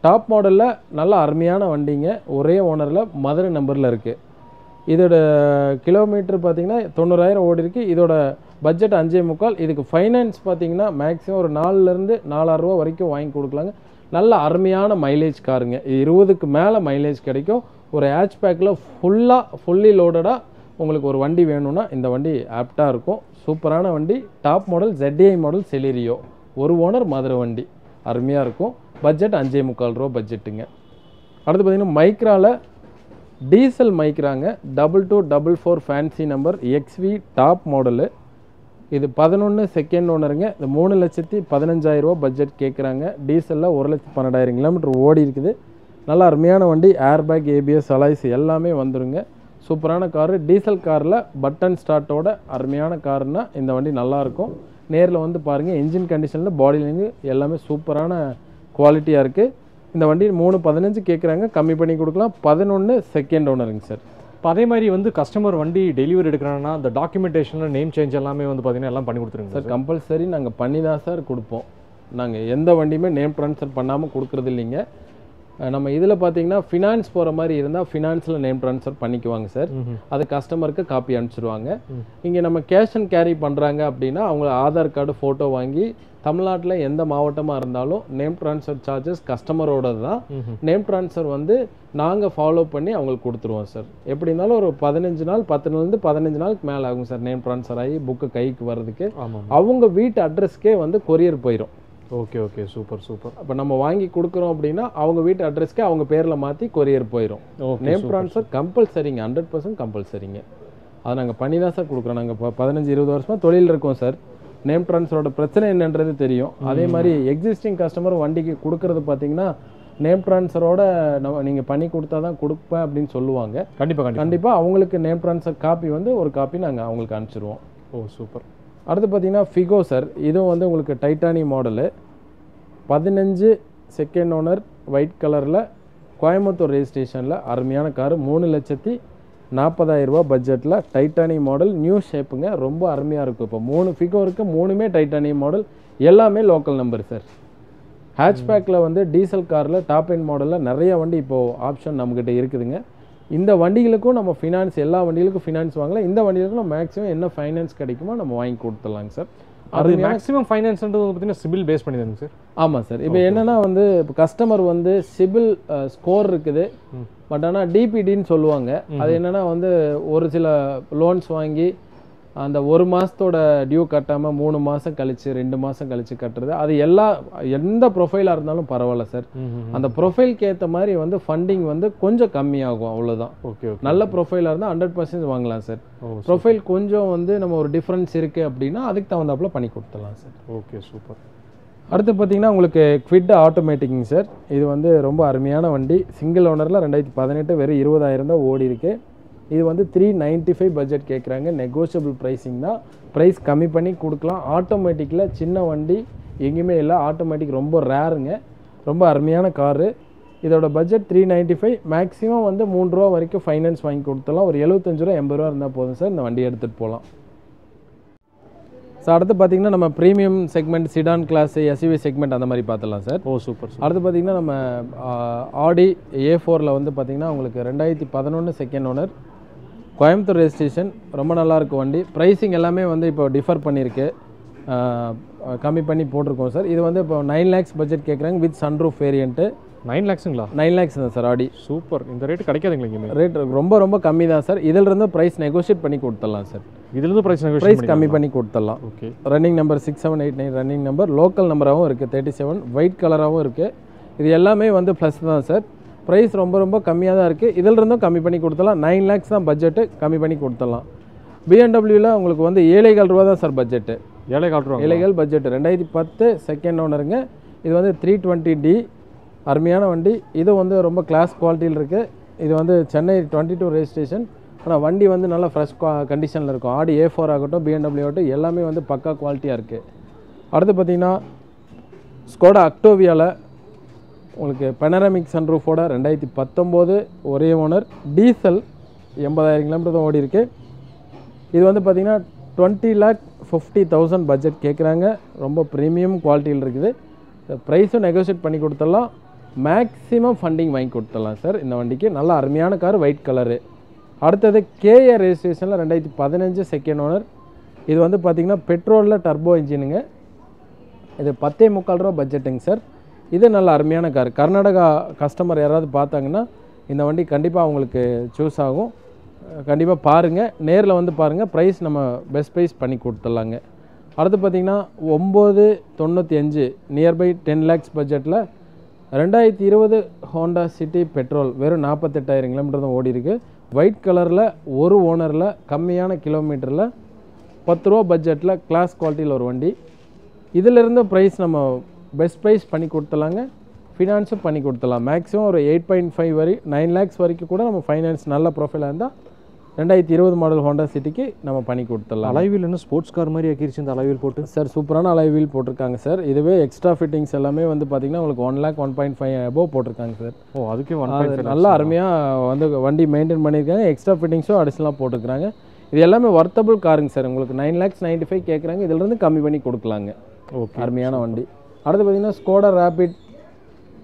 டாப் மாடலில் நல்ல அருமையான வண்டிங்க. ஒரே ஓனரில் மதுரை நம்பரில் இருக்குது. இதோட கிலோமீட்டர் பார்த்தீங்கன்னா 90,000 ஓடி இருக்குது. இதோட பட்ஜெட் 5.25. இதுக்கு ஃபைனான்ஸ் பார்த்தீங்கன்னா மேக்ஸிமம் ஒரு 4,000-4,000 ரூபா வரைக்கும் வாங்கி கொடுக்கலாங்க. நல்ல அருமையான மைலேஜ் காருங்க. 20க்கு மேலே மைலேஜ் கிடைக்கும். ஒரு ஹேட்ச் பேக்கில் ஃபுல்லி லோடடாக உங்களுக்கு ஒரு வண்டி வேணும்னா இந்த வண்டி ஆப்டாக இருக்கும். சூப்பரான வண்டி. Top model, ZDI model, Celerio, ஒரு ஓனர், மதுரை வண்டி, அருமையாக இருக்கும். பட்ஜெட் 5.25 ரூபா பட்ஜெட்டுங்க. அடுத்து பார்த்தீங்கன்னா மைக்ராவில் டீசல் மைக்ராங்க, 2244 fancy number, XV top model. இது 11 செகண்ட் ஓனருங்க. இது 3,15,000 ரூபா பட்ஜெட் கேட்குறாங்க. டீசலில் 1,12,000 கிலோமீட்டர் ஓடி இருக்குது. நல்லா அருமையான வண்டி. ஏர் பேக், ABS, அலாய்ஸ் எல்லாமே வந்துருங்க. சூப்பரான காரு. டீசல் காரில் பட்டன் ஸ்டார்ட்டோட அருமையான காருன்னா இந்த வண்டி நல்லாயிருக்கும். நேரில் வந்து பாருங்கள். என்ஜின் கண்டிஷனில், பாடி லைனு எல்லாமே சூப்பரான குவாலிட்டியாக இருக்குது. இந்த வண்டி 3.15 கேட்குறாங்க, கம்மி பண்ணி கொடுக்கலாம். 11 செகண்ட் ஓனருங்க சார். இப்போ அதே மாதிரி வந்து கஸ்டமர் வண்டி டெலிவரி எடுக்கிறாங்கன்னா அந்த டாக்குமெண்டேஷனில் நேம் சேஞ்ச் எல்லாமே வந்து பார்த்தீங்கன்னா எல்லாம் பண்ணி கொடுத்துருங்க சார். கம்பல்சரி நாங்கள் பண்ணி தான் சார் கொடுப்போம். நாங்கள் எந்த வண்டியுமே நேம் ட்ரான்ஸ்ஃபர் பண்ணாமல் கொடுக்குறது இல்லைங்க. நம்ம இதில் பார்த்தீங்கன்னா ஃபினான்ஸ் போகிற மாதிரி இருந்தால் ஃபினான்ஸில் நேம் ட்ரான்ஸ்ஃபர் பண்ணிக்குவாங்க சார். அது கஸ்டமருக்கு காப்பி அனுப்பிச்சிடுவாங்க. இங்கே நம்ம கேஷ் அண்ட் கேரி பண்ணுறாங்க அப்படின்னா அவங்க ஆதார் கார்டு, ஃபோட்டோ வாங்கி தமிழ்நாட்டில் எந்த மாவட்டமாக இருந்தாலும் நேம் ட்ரான்ஸ்ஃபர் சார்ஜஸ் கஸ்டமரோட தான். நேம் ட்ரான்ஸ்ஃபர் வந்து நாங்கள் ஃபாலோ பண்ணி அவங்களுக்கு கொடுத்துருவோம் சார். எப்படி இருந்தாலும் ஒரு 15 நாள், 10 நாள்லேருந்து 15 நாளுக்கு மேலே ஆகும் சார் நேம் ட்ரான்ஸ்ஃபர் ஆகி புக்கு கைக்கு வர்றதுக்கு. அவங்க வீட்டு அட்ரஸ்க்கே வந்து கொரியர் போயிடும். Okay okay super super. இப்போ நம்ம வாங்கி கொடுக்குறோம் அப்படின்னா அவங்க வீட்டு அட்ரஸ்க்கு அவங்க பேரில் மாற்றி கொரியர் போயிடும். நேம் ட்ரான்ஸ்ஃபர் கம்பல்சரிங்க, 100% கம்பல்சரிங்க. அதை நாங்கள் பண்ணி தான் சார் கொடுக்குறோம். நாங்கள் இப்போ 15-20 வருஷமாக தொழில் இருக்கோம் சார். நேம் ட்ரான்ஸ்ஃபரோட பிரச்சனை என்னன்றது தெரியும். அதே மாதிரி எக்ஸிஸ்டிங் கஸ்டமர் வண்டிக்கு கொடுக்கறது பார்த்தீங்கன்னா நேம் ட்ரான்ஸ்ஃபரோட நீங்கள் பண்ணி கொடுத்தா தான் கொடுப்பேன் அப்படின்னு சொல்லுவாங்க. கண்டிப்பாக அவங்களுக்கு நேம் ட்ரான்ஸ்ஃபர் காப்பி வந்து ஒரு காப்பி நாங்கள் அவங்களுக்கு அனுப்பிச்சிடுவோம். ஓ சூப்பர். அடுத்து பார்த்தீங்கன்னா ஃபிகோ சார். இதுவும் வந்து உங்களுக்கு டைட்டானி மாடலு, 15 செகண்ட் ஓனர், ஒயிட் கலரில், கோயம்புத்தூர் ரெஜிஸ்ட்ரேஷனில், அருமையான காரு. 3,40,000 ரூபா பட்ஜெட்டில், டைட்டானி மாடல், நியூ ஷேப்புங்க, ரொம்ப அருமையாக இருக்கும். இப்போ 3 ஃபிகோ இருக்குது, 3மே டைட்டானி மாடல், எல்லாமே லோக்கல் நம்பர் சார். ஹேட்ச்பேக்கில் வந்து டீசல் காரில் டாப் எண்ட் மாடலில் நிறைய வண்டி இப்போது ஆப்ஷன் நம்மக்கிட்ட இருக்குதுங்க. இந்த வண்டிகளுக்கும் நம்ம ஃபினான்ஸ், எல்லா வண்டிகளுக்கும் ஃபினான்ஸ் வாங்கலாம். இந்த வண்டிகளுக்கும் நம்ம மேக்ஸிமம் என்ன ஃபைனான்ஸ் கிடைக்குமோ நம்ம வாங்கி கொடுத்துடலாங்க சார். அது மேக்ஸிமம் ஃபைனான்ஸ்ன்றது பார்த்தீங்கன்னா சிபில் பேஸ் பண்ணி தாங்க சார்? ஆமாம் சார். இப்போ என்னென்னா வந்து இப்போ கஸ்டமர் வந்து சிபில் ஸ்கோர் இருக்குது, பட் ஆனால் டிபிடின்னு சொல்லுவாங்க. அது என்னென்னா வந்து ஒரு சில லோன்ஸ் வாங்கி அந்த 1 மாதத்தோட டியூ கட்டாமல் 3 மாதம் கழிச்சு 2 மாதம் கழிச்சு கட்டுறது, அது எந்த ப்ரொஃபைலாக இருந்தாலும் பரவாயில்ல சார். அந்த ப்ரொஃபைலுக்கு ஏற்ற மாதிரி வந்து ஃபண்டிங் வந்து கொஞ்சம் கம்மியாகும், அவ்வளோதான். ஓகே. நல்ல ப்ரொஃபைலாக இருந்தால் 100% வாங்கலாம் சார். ப்ரொஃபைல் கொஞ்சம் வந்து நம்ம ஒரு டிஃப்ரென்ஸ் இருக்குது அப்படின்னா அதுக்கு தகுந்தாப்புல பண்ணி கொடுத்துடலாம் சார். Okay super. அடுத்து பார்த்தீங்கன்னா உங்களுக்கு குவிட் ஆட்டோமேட்டிக்குங்க சார். இது வந்து ரொம்ப அருமையான வண்டி. சிங்கிள் ஓனரில் 2018 வெறும் 20,000 தான் ஓடி இருக்கு. இது வந்து 395 பட்ஜெட் கேட்குறாங்க. நெகோஷியபிள் ப்ரைஸிங் தான், ப்ரைஸ் கம்மி பண்ணி கொடுக்கலாம். ஆட்டோமேட்டிக்கில் சின்ன வண்டி எங்கேயுமே இல்லை, ஆட்டோமேட்டிக் ரொம்ப ரேருங்க, ரொம்ப அருமையான காரு. இதோட பட்ஜெட் 395, மேக்ஸிமம் வந்து 3 ரூபா வரைக்கும் ஃபைனான்ஸ் வாங்கி கொடுத்துலாம். ஒரு 75 ரூபா 80 ரூபா இருந்தால் போதும் சார், இந்த வண்டி எடுத்துகிட்டு போகலாம். ஸோ அடுத்து பார்த்தீங்கன்னா நம்ம premium segment, sedan class, SUV segment அந்த மாதிரி பார்த்துலாம் சார். ஓ சூப்பர். அடுத்து பார்த்தீங்கன்னா நம்ம ஆடி A4ல் வந்து பார்த்தீங்கன்னா உங்களுக்கு 2011 செகண்ட் ஓனர், கோயம்புத்தூர் ரெஜிஸ்ட்ரேஷன், ரொம்ப நல்லாயிருக்கு வண்டி. ப்ரைஸிங் எல்லாமே வந்து இப்போ டிஃபர் பண்ணியிருக்கு, கம்மி பண்ணி போட்டிருக்கோம் சார். இது வந்து இப்போ 9 lakhs பட்ஜெட் கேட்குறாங்க வித் சன்ரூஃப் வேரியண்ட்டு. 9 lakhsங்களா? 9 lakhs தான் சார் ஆடி. சூப்பர். இந்த ரேட்டு கிடைக்காதுங்களா இங்கே? ரேட் ரொம்ப கம்மி தான் சார். இதிலிருந்து ப்ரைஸ் நெகோஷியேட் பண்ணி கொடுத்துடலாம் சார். இதுலேருந்து ப்ரைஸ் கம்மி பண்ணி கொடுத்துடலாம். Okay. Running number 6789 running number, local நம்பராகவும் இருக்குது 37, ஒயிட் கலராகவும் இருக்குது. இது எல்லாமே வந்து ப்ளஸ் தான் சார். ப்ரைஸ் ரொம்ப கம்மியாக தான் இருக்குது. இதிலிருந்தும் கம்மி பண்ணி கொடுத்துடலாம். 9 lakhs தான் பட்ஜெட்டு, கம்மி பண்ணி கொடுத்துடலாம். பிஎன்டபிள்யூவில் உங்களுக்கு வந்து 7,4 ரூபா தான் சார் பட்ஜெட்டு. 7,4 பட்ஜெட்டு, 2010 செகண்ட் ஓனருங்க. இது வந்து 320D, அருமையான வண்டி. இது வந்து ரொம்ப கிளாஸ் குவாலிட்டியில் இருக்குது. இது வந்து சென்னை 22 ரெஜிஸ்ட்ரேஷன். ஆனால் வண்டி வந்து நல்லா ஃப்ரெஷ் கண்டிஷனில் இருக்கும். ஆடி A4 ஆகட்டும், பிஎன்டபிள்யூ ஆகட்டும், எல்லாமே வந்து பக்கா குவாலிட்டியாக இருக்குது. அடுத்து பார்த்திங்கன்னா ஸ்கோடா அக்டோவியாவில் உங்களுக்கு பெனராமிக் சன்ரூஃபோட 2019 ஒரே ஓனர், டீசல், 80,000 கிலோமீட்டர் தான் ஓடி இருக்குது. இது வந்து பார்த்திங்கன்னா 20,50,000 பட்ஜெட் கேட்குறாங்க. ரொம்ப ப்ரீமியம் குவாலிட்டியில் இருக்குது. ப்ரைஸும் நெகோஷியேட் பண்ணி கொடுத்துடலாம். மேக்ஸிமம் ஃபண்டிங் வாங்கி கொடுத்துடலாம் சார் இந்த வண்டிக்கு. நல்லா அருமையான கார், ஒயிட் கலரு. அடுத்தது KA ரெஜிஸ்ட்ரேஷனில் 2015 செகண்ட் ஓனர். இது வந்து பார்த்திங்கன்னா பெட்ரோலில் டர்போ இன்ஜினுங்க. இது 10,3 ரூபா பட்ஜெட்டுங்க சார். இது நல்ல அருமையான கார். கர்நாடகா கஸ்டமர் யாராவது பார்த்தாங்கன்னா இந்த வண்டி கண்டிப்பாக அவங்களுக்கு சூஸ் ஆகும். கண்டிப்பாக பாருங்கள், நேரில் வந்து பாருங்கள். ப்ரைஸ் நம்ம பெஸ்ட் ப்ரைஸ் பண்ணி கொடுத்துடலாங்க. அடுத்து பார்த்திங்கன்னா 995 நியர்பை 10 lakhs பட்ஜெட்டில் 2020 ஹோண்டா சிட்டி பெட்ரோல், வெறும் 48,000 கிலோமீட்டர் தான் ஓடி இருக்குது. ஒயிட் கலரில், ஒரு ஓனரில், கம்மியான கிலோமீட்டரில், 10 ரூபா பட்ஜெட்டில், கிளாஸ் குவாலிட்டியில் ஒரு வண்டி. இதிலிருந்து ப்ரைஸ் நம்ம பெஸ்ட் ப்ரைஸ் பண்ணி கொடுத்துலாங்க. ஃபினான்ஸும் பண்ணி கொடுத்துலாம். மேக்ஸிமம் ஒரு 8.5 வரை 9 lakhs வரைக்கும் கூட நம்ம ஃபைனான்ஸ் நல்ல ப்ரொஃபைலாக இருந்தால் 2020 மாடல் ஹோண்டா சிட்டிக்கு நம்ம பண்ணி கொடுத்துடலாம். அலைவீல் என்ன ஸ்போர்ட்ஸ் கார் மாதிரி ஆக்கிருச்சு இந்த அலைவீல் போட்டு சார். சூப்பரான அலைவீல் போட்டிருக்காங்க சார். இதுவே எக்ஸ்ட்ரா ஃபிட்டிங்ஸ் எல்லாமே வந்து பார்த்தீங்கன்னா உங்களுக்கு 1 lakh 1.5 above போட்டிருக்காங்க சார். ஓ அதுக்கே 1.5 நல்லா அருமையாக வந்து வண்டி மெயின்டைன் பண்ணியிருக்காங்க. எக்ஸ்ட்ரா ஃபிட்டிங்ஸும் அடிஷனலாக போட்டிருக்காங்க. இது எல்லாமே வர்த்தபிள் காருங்க சார். உங்களுக்கு 9,95,000 கேட்குறாங்க, இதிலிருந்து கம்மி பண்ணி கொடுக்கலாங்க. ஓகே, அருமையான வண்டி. அடுத்து பார்த்தீங்கன்னா ஸ்கோடா ரேபிட்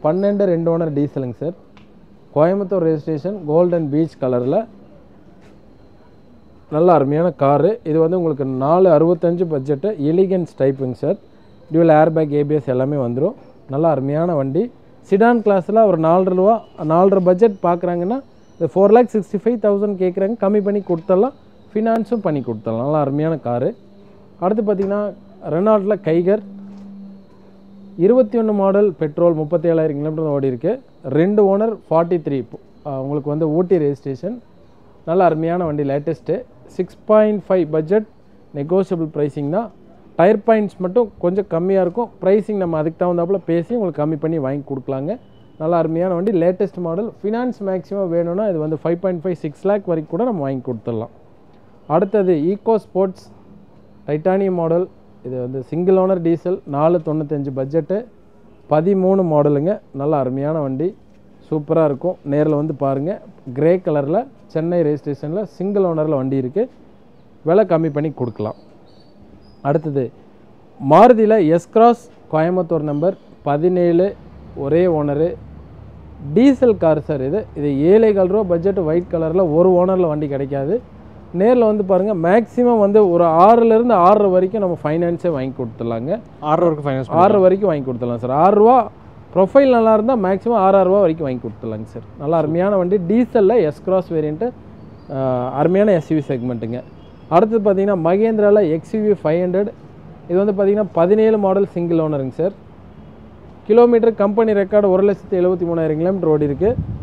12 2 ஓனர் டீசலுங்க sir. Coimbatore registration, golden beach கலரில், நல்ல அருமையான காரு. இது வந்து உங்களுக்கு 465 பட்ஜெட்டு, எலிகன்ஸ் டைப்புங்க சார். டியூவல் ஏர்பேக், ஏபிஎஸ் எல்லாமே வந்துடும். நல்லா அருமையான வண்டி. சிடான் கிளாஸில் ஒரு 4.5 பட்ஜெட் பார்க்குறாங்கன்னா இது 4,65,000 கேட்குறாங்க, கம்மி பண்ணி கொடுத்துடலாம். ஃபினான்ஸும் பண்ணி கொடுத்துடலாம். நல்லா அருமையான காரு. அடுத்து பார்த்திங்கன்னா ரெனால்ட்டில் கைகர் 21 மாடல் பெட்ரோல் 37,000 கிலோமீட்டர் ஓடி இருக்கு. 2 ஓனர் 43. உங்களுக்கு வந்து ஊட்டி ரெஜிஸ்ட்ரேஷன். நல்ல அருமையான வண்டி, லேட்டஸ்ட்டு. 6.5 பட்ஜெட், நெகோஷியபிள் ப்ரைஸிங் தான். டயர் பாயிண்ட்ஸ் மட்டும் கொஞ்சம் கம்மியாக இருக்கும். ப்ரைஸிங் நம்ம அதுக்கு தகுந்தாப்புல பேசி உங்களுக்கு கம்மி பண்ணி வாங்கி கொடுக்கலாங்க. நல்ல அருமையான வண்டி, லேட்டஸ்ட் மாடல். ஃபினான்ஸ் மேக்ஸிமம் வேணும்னா இது வந்து 5.5-6 லேக் வரைக்கும் கூட நம்ம வாங்கி கொடுத்துடலாம். அடுத்தது ஈகோ ஸ்போர்ட்ஸ் டைட்டானியம் மாடல். இது வந்து சிங்கிள் ஓனர் டீசல், 495 பட்ஜெட்டு, 13 மாடலுங்க. நல்ல அருமையான வண்டி, சூப்பராக இருக்கும். நேரில் வந்து பாருங்கள். கிரே கலரில் சென்னை ரெஜிஸ்ட்ரேஷனில் சிங்கிள் ஓனரில் வண்டி இருக்குது. விலை கம்மி பண்ணி கொடுக்கலாம். அடுத்தது மாருதியில் எஸ்கிராஸ் கோயம்புத்தூர் நம்பர் 17, ஒரே ஓனரு, டீசல் கார் சார். இது 7,4 ரூபா பட்ஜெட், ஒயிட் கலரில் ஒரு ஓனரில் வண்டி கிடைக்காது. நேரில் வந்து பாருங்கள். மேக்ஸிமம் வந்து ஒரு 6லேருந்து 6 வரைக்கும் நம்ம ஃபைனான்ஸே வாங்கி கொடுத்துடலாங்க. 6 வரைக்கும் ஃபைனான்ஸ் 6 வரைக்கும் வாங்கி கொடுத்துடலாம் சார். 6 ரூபா ப்ரொஃபைல் நல்லா இருந்தால் மேக்ஸிமம் 6 ரூபா வரைக்கும் வாங்கி கொடுத்துடலாங்க சார். நல்லா அருமையான வண்டி, டீசலில் எஸ்கிராஸ் வேரியண்ட்டு, அருமையான எஸ்யூவி செக்மெண்ட்டுங்க. அடுத்தது பார்த்தீங்கன்னா மகேந்திராவில் XUV 500. இது வந்து பார்த்தீங்கன்னா 17 மாடல் சிங்கிள் ஓனருங்க sir. Kilometre company record 1,73,000 kilometre ஓடி இருக்குது.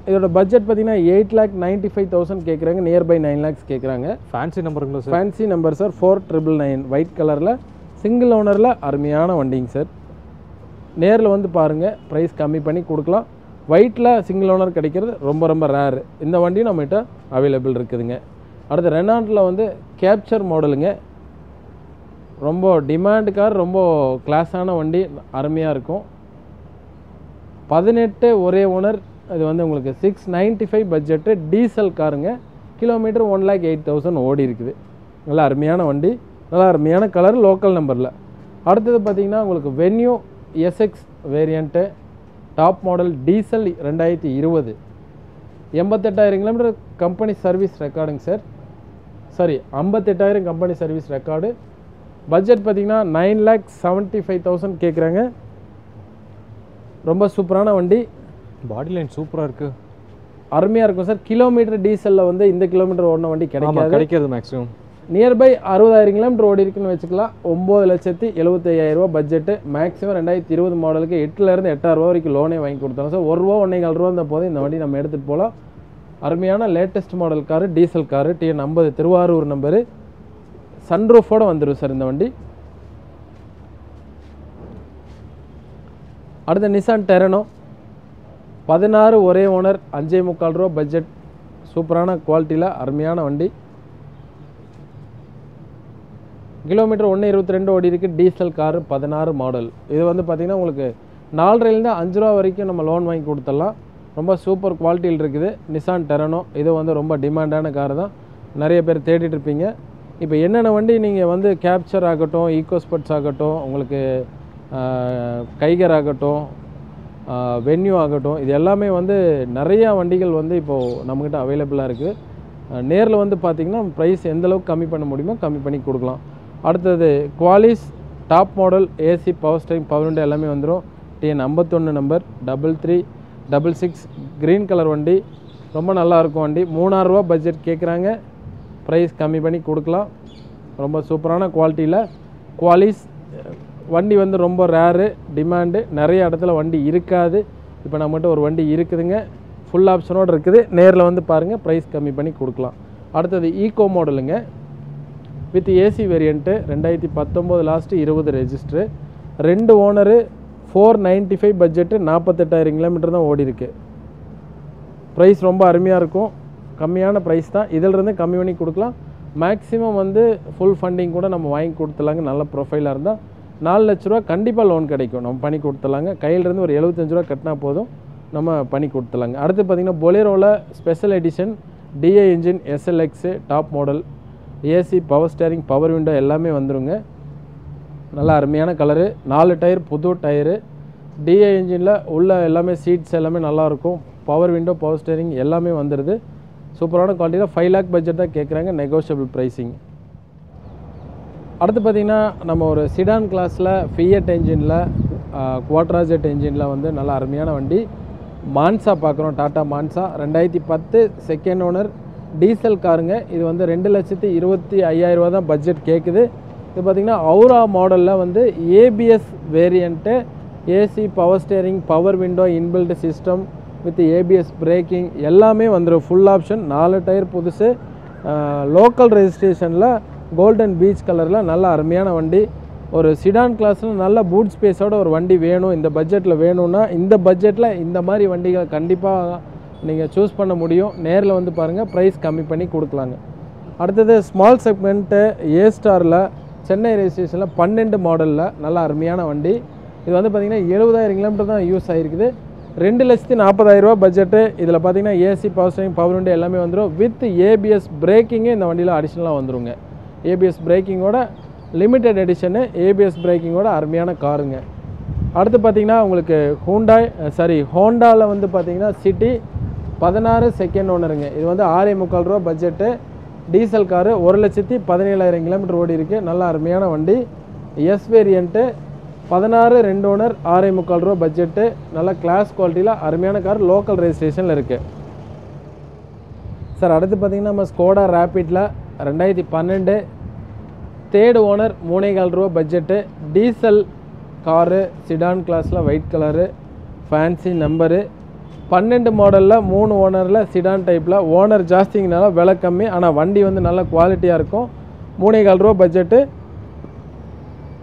இதோட பட்ஜெட் பார்த்தீங்கன்னா 8,95,000 கேட்குறாங்க. நியர்பை 9 lakhs கேட்குறாங்க. ஃபேன்சி நம்பருங்களா sir? Fancy number sir. 4999 white கலரில் சிங்கிள் ஓனரில் அருமையான வண்டிங்க சார். நேரில் வந்து பாருங்கள், ப்ரைஸ் கம்மி பண்ணி கொடுக்கலாம். ஒயிட்டில் சிங்கிள் ஓனர் கிடைக்கிறது ரொம்ப ரொம்ப ரேரு. இந்த வண்டியும் நம்மகிட்ட அவைலபிள் இருக்குதுங்க. அடுத்து ரெனால்ட்டில் வந்து கேப்சர் மாடலுங்க. ரொம்ப டிமாண்டு கார், ரொம்ப கிளாஸான வண்டி, அருமையாக இருக்கும். 18 ஒரே ஓனர். இது வந்து உங்களுக்கு 695 பட்ஜெட்டு, டீசல் காருங்க. கிலோமீட்டர் 1,08,000 ஓடி இருக்குது. நல்லா அருமையான வண்டி, நல்லா அருமையான கலர், லோக்கல் நம்பரில். அடுத்தது பார்த்திங்கன்னா உங்களுக்கு Venue SX variant, top model, diesel 2020, 88,000 kilometre company service ரெக்கார்டுங்க sir. Sorry, 58,000 company service record. Budget பார்த்திங்கன்னா 9,75,000 கேட்குறாங்க. ரொம்ப சூப்பரான வண்டி, பாடி லைன் சூப்பராக இருக்குது, அருமையாக இருக்கும் சார். கிலோமீட்டர் டீசலில் வந்து இந்த கிலோமீட்டர் ஓடின வண்டி கிடைக்காது. மேக்ஸிமம் நியர்பை 60,000 கிலோமீட்டர் ஓடி இருக்குன்னு வச்சுக்கலாம். 9,75,000 ரூபா பட்ஜெட்டு. மேக்ஸிமம் 2020 மாடலுக்கு 8,000 8,000 ரூபா வரைக்கும் லோனே வாங்கி கொடுத்தாங்க சார். 1 ரூபா 1,4 ரூபா இருந்த போது இந்த வண்டி நம்ம எடுத்துகிட்டு போகலாம். அருமையான latest model car, diesel car, TN 50 Thiruvarur number, சன்ரூஃபோடு வந்துடும் சார் இந்த வண்டி. அடுத்த நிசான் டெரனோ 16 ஒரே ஓனர், 5,45 ரூபா பட்ஜெட், சூப்பரான குவாலிட்டியில் அருமையான வண்டி. கிலோமீட்டர் 1,22 ஓடி இருக்குது. Diesel car, 16 model. இது வந்து பார்த்திங்கன்னா உங்களுக்கு 4,500 5 ரூபா வரைக்கும் நம்ம லோன் வாங்கி கொடுத்துடலாம். ரொம்ப சூப்பர் குவாலிட்டியில் இருக்குது நிசான் டெரனோ. இது வந்து ரொம்ப டிமாண்டான கார் தான், நிறைய பேர் தேடிட்டு இருப்பீங்க. இப்போ என்னென்ன வண்டி நீங்கள் வந்து கேப்சர் ஆகட்டும், ஈகோ ஸ்போர்ட்ஸ் ஆகட்டும், உங்களுக்கு கைகர் ஆகட்டும், வென்யூ ஆகட்டும், இது எல்லாமே வந்து நிறையா வண்டிகள் வந்து இப்போது நம்மக்கிட்ட அவைலபிளாக இருக்குது. நேரில் வந்து பார்த்திங்கன்னா ப்ரைஸ் எந்தளவுக்கு கம்மி பண்ண முடியுமோ கம்மி பண்ணி கொடுக்கலாம். அடுத்தது Qualis top model, AC power steering, power window எல்லாமே வந்துடும். TN 51 நம்பர், 3366 க்ரீன் கலர் வண்டி, ரொம்ப நல்லாயிருக்கும் வண்டி. 3,000 ரூபா பட்ஜெட் கேட்குறாங்க. ப்ரைஸ் கம்மி பண்ணி கொடுக்கலாம். ரொம்ப சூப்பரான குவாலிட்டியில் குவாலிஸ் வண்டி வந்து ரொம்ப ரேரு, டிமாண்டு, நிறைய இடத்துல வண்டி இருக்காது. இப்போ நம்மகிட்ட ஒரு வண்டி இருக்குதுங்க, ஃபுல் ஆப்ஷனோடு இருக்குது. நேரில் வந்து பாருங்கள், ப்ரைஸ் கம்மி பண்ணி கொடுக்கலாம். அடுத்தது ஈகோ மாடலுங்க, with AC variant, 2019 last 20 register, 2 owner, 495 budget, 48,000 kilometre தான் ஓடி இருக்குது. ப்ரைஸ் ரொம்ப அருமையாக இருக்கும், கம்மியான ப்ரைஸ் தான். இதிலிருந்து கம்மி பண்ணி கொடுக்கலாம். மேக்ஸிமம் வந்து ஃபுல் ஃபண்டிங் கூட நம்ம வாங்கி கொடுத்துலாங்க. நல்ல ப்ரொஃபைலாக இருந்தால் 4 லட்ச ரூபா கண்டிப்பாக லோன் கிடைக்கும், நம்ம பண்ணி கொடுத்துலாங்க. கையிலேருந்து ஒரு 75 ரூபா கட்டினா போதும், நம்ம பண்ணி கொடுத்துலாங்க. அடுத்து பார்த்திங்கன்னா பொலேரோவில் special edition, DI engine, SLX top model, AC power steering, power window எல்லாமே வந்துடுங்க. நல்லா அருமையான கலரு, 4 டயர் புது டயரு, DI இன்ஜினில் உள்ள எல்லாமே சீட்ஸ் எல்லாமே நல்லாயிருக்கும். பவர் விண்டோ, பவர் ஸ்டேரிங் எல்லாமே வந்துடுது. சூப்பரான குவாலிட்டியில் 5 lakh பட்ஜெட் தான் கேட்குறாங்க, நெகோஷியபிள் ப்ரைஸிங். அடுத்து பார்த்திங்கன்னா நம்ம ஒரு சிடான் கிளாஸில் ஃபியட் என்ஜினில், குவாட்ராஜெட் என்ஜினில் வந்து நல்ல அருமையான வண்டி மான்சா பார்க்குறோம். Tata Manza 2010 second owner, diesel காருங்க. இது வந்து 2,25,000 ரூபா தான் பட்ஜெட் கேட்குது. இது பார்த்திங்கன்னா அவுரா மாடலில் வந்து ABS variant, AC, power steering, power window, inbuilt system with ABS braking எல்லாமே வந்துடும். ஃபுல் ஆப்ஷன், 4 டயர் புதுசு, லோக்கல் ரெஜிஸ்ட்ரேஷனில் கோல்டன் பீச் கலரில் நல்ல அருமையான வண்டி. ஒரு சிடான் கிளாஸில் நல்ல பூட் ஸ்பேஸோட ஒரு வண்டி வேணும், இந்த பட்ஜெட்டில் வேணும்னா இந்த பட்ஜெட்டில் இந்த மாதிரி வண்டிகளை கண்டிப்பாக நீங்கள் சூஸ் பண்ண முடியும். நேரில் வந்து பாருங்கள், ப்ரைஸ் கம்மி பண்ணி கொடுக்கலாங்க. அடுத்தது ஸ்மால் செக்மெண்ட்டு ஏ ஸ்டாரில் சென்னை ரெஜிஸ்ட்ரேஷனில் 12 மாடலில் நல்ல அருமையான வண்டி. இது வந்து பார்த்திங்கன்னா 70,000 கிலோமீட்டர் தான் யூஸ் ஆகிருக்குது. 2,40,000 பட்ஜெட்டு. இதில் பார்த்திங்கன்னா AC, power steering, power window எல்லாமே வந்துடும். வித் ஏபிஎஸ் பிரேக்கிங்கே இந்த வண்டியில் அடிஷ்னலாக வந்துருங்க. ஏபிஎஸ் பிரேக்கிங்கோட லிமிட்டட் எடிஷனு, ஏபிஎஸ் பிரேக்கிங்கோட அருமையான காருங்க. அடுத்து பார்த்திங்கன்னா உங்களுக்கு ஹோண்டாவில் வந்து பார்த்திங்கன்னா சிட்டி 16 செகண்ட் ஓனருங்க. இது வந்து 6,45 ரூபா பட்ஜெட்டு. டீசல் காரு, 1,17,000 கிலோமீட்டர் ஓடி இருக்குது. நல்ல அருமையான வண்டி. எஸ் வேரியண்ட்டு, 16 2 ஓனர், 6,45 ரூபா பட்ஜெட்டு. நல்ல கிளாஸ் குவாலிட்டியில் அருமையான கார், லோக்கல் ரெஜிஸ்ட்ரேஷனில் இருக்குது. சார் அடுத்து பார்த்திங்கன்னா நம்ம ஸ்கோடா ரேபிட்டில் 2012 தேர்ட் ஓனர், 3,4 ரூபா பட்ஜெட்டு. டீசல் காரு, சிடான் கிளாஸில் ஒயிட் கலரு, ஃபேன்சி நம்பரு, 12 மாடலில் 3 ஓனரில் சிடான் டைப்பில். ஓனர் ஜாஸ்திங்கனால விலை கம்மி, ஆனால் வண்டி வந்து நல்ல குவாலிட்டியாக இருக்கும். 3,4 ரூபா பட்ஜெட்டு.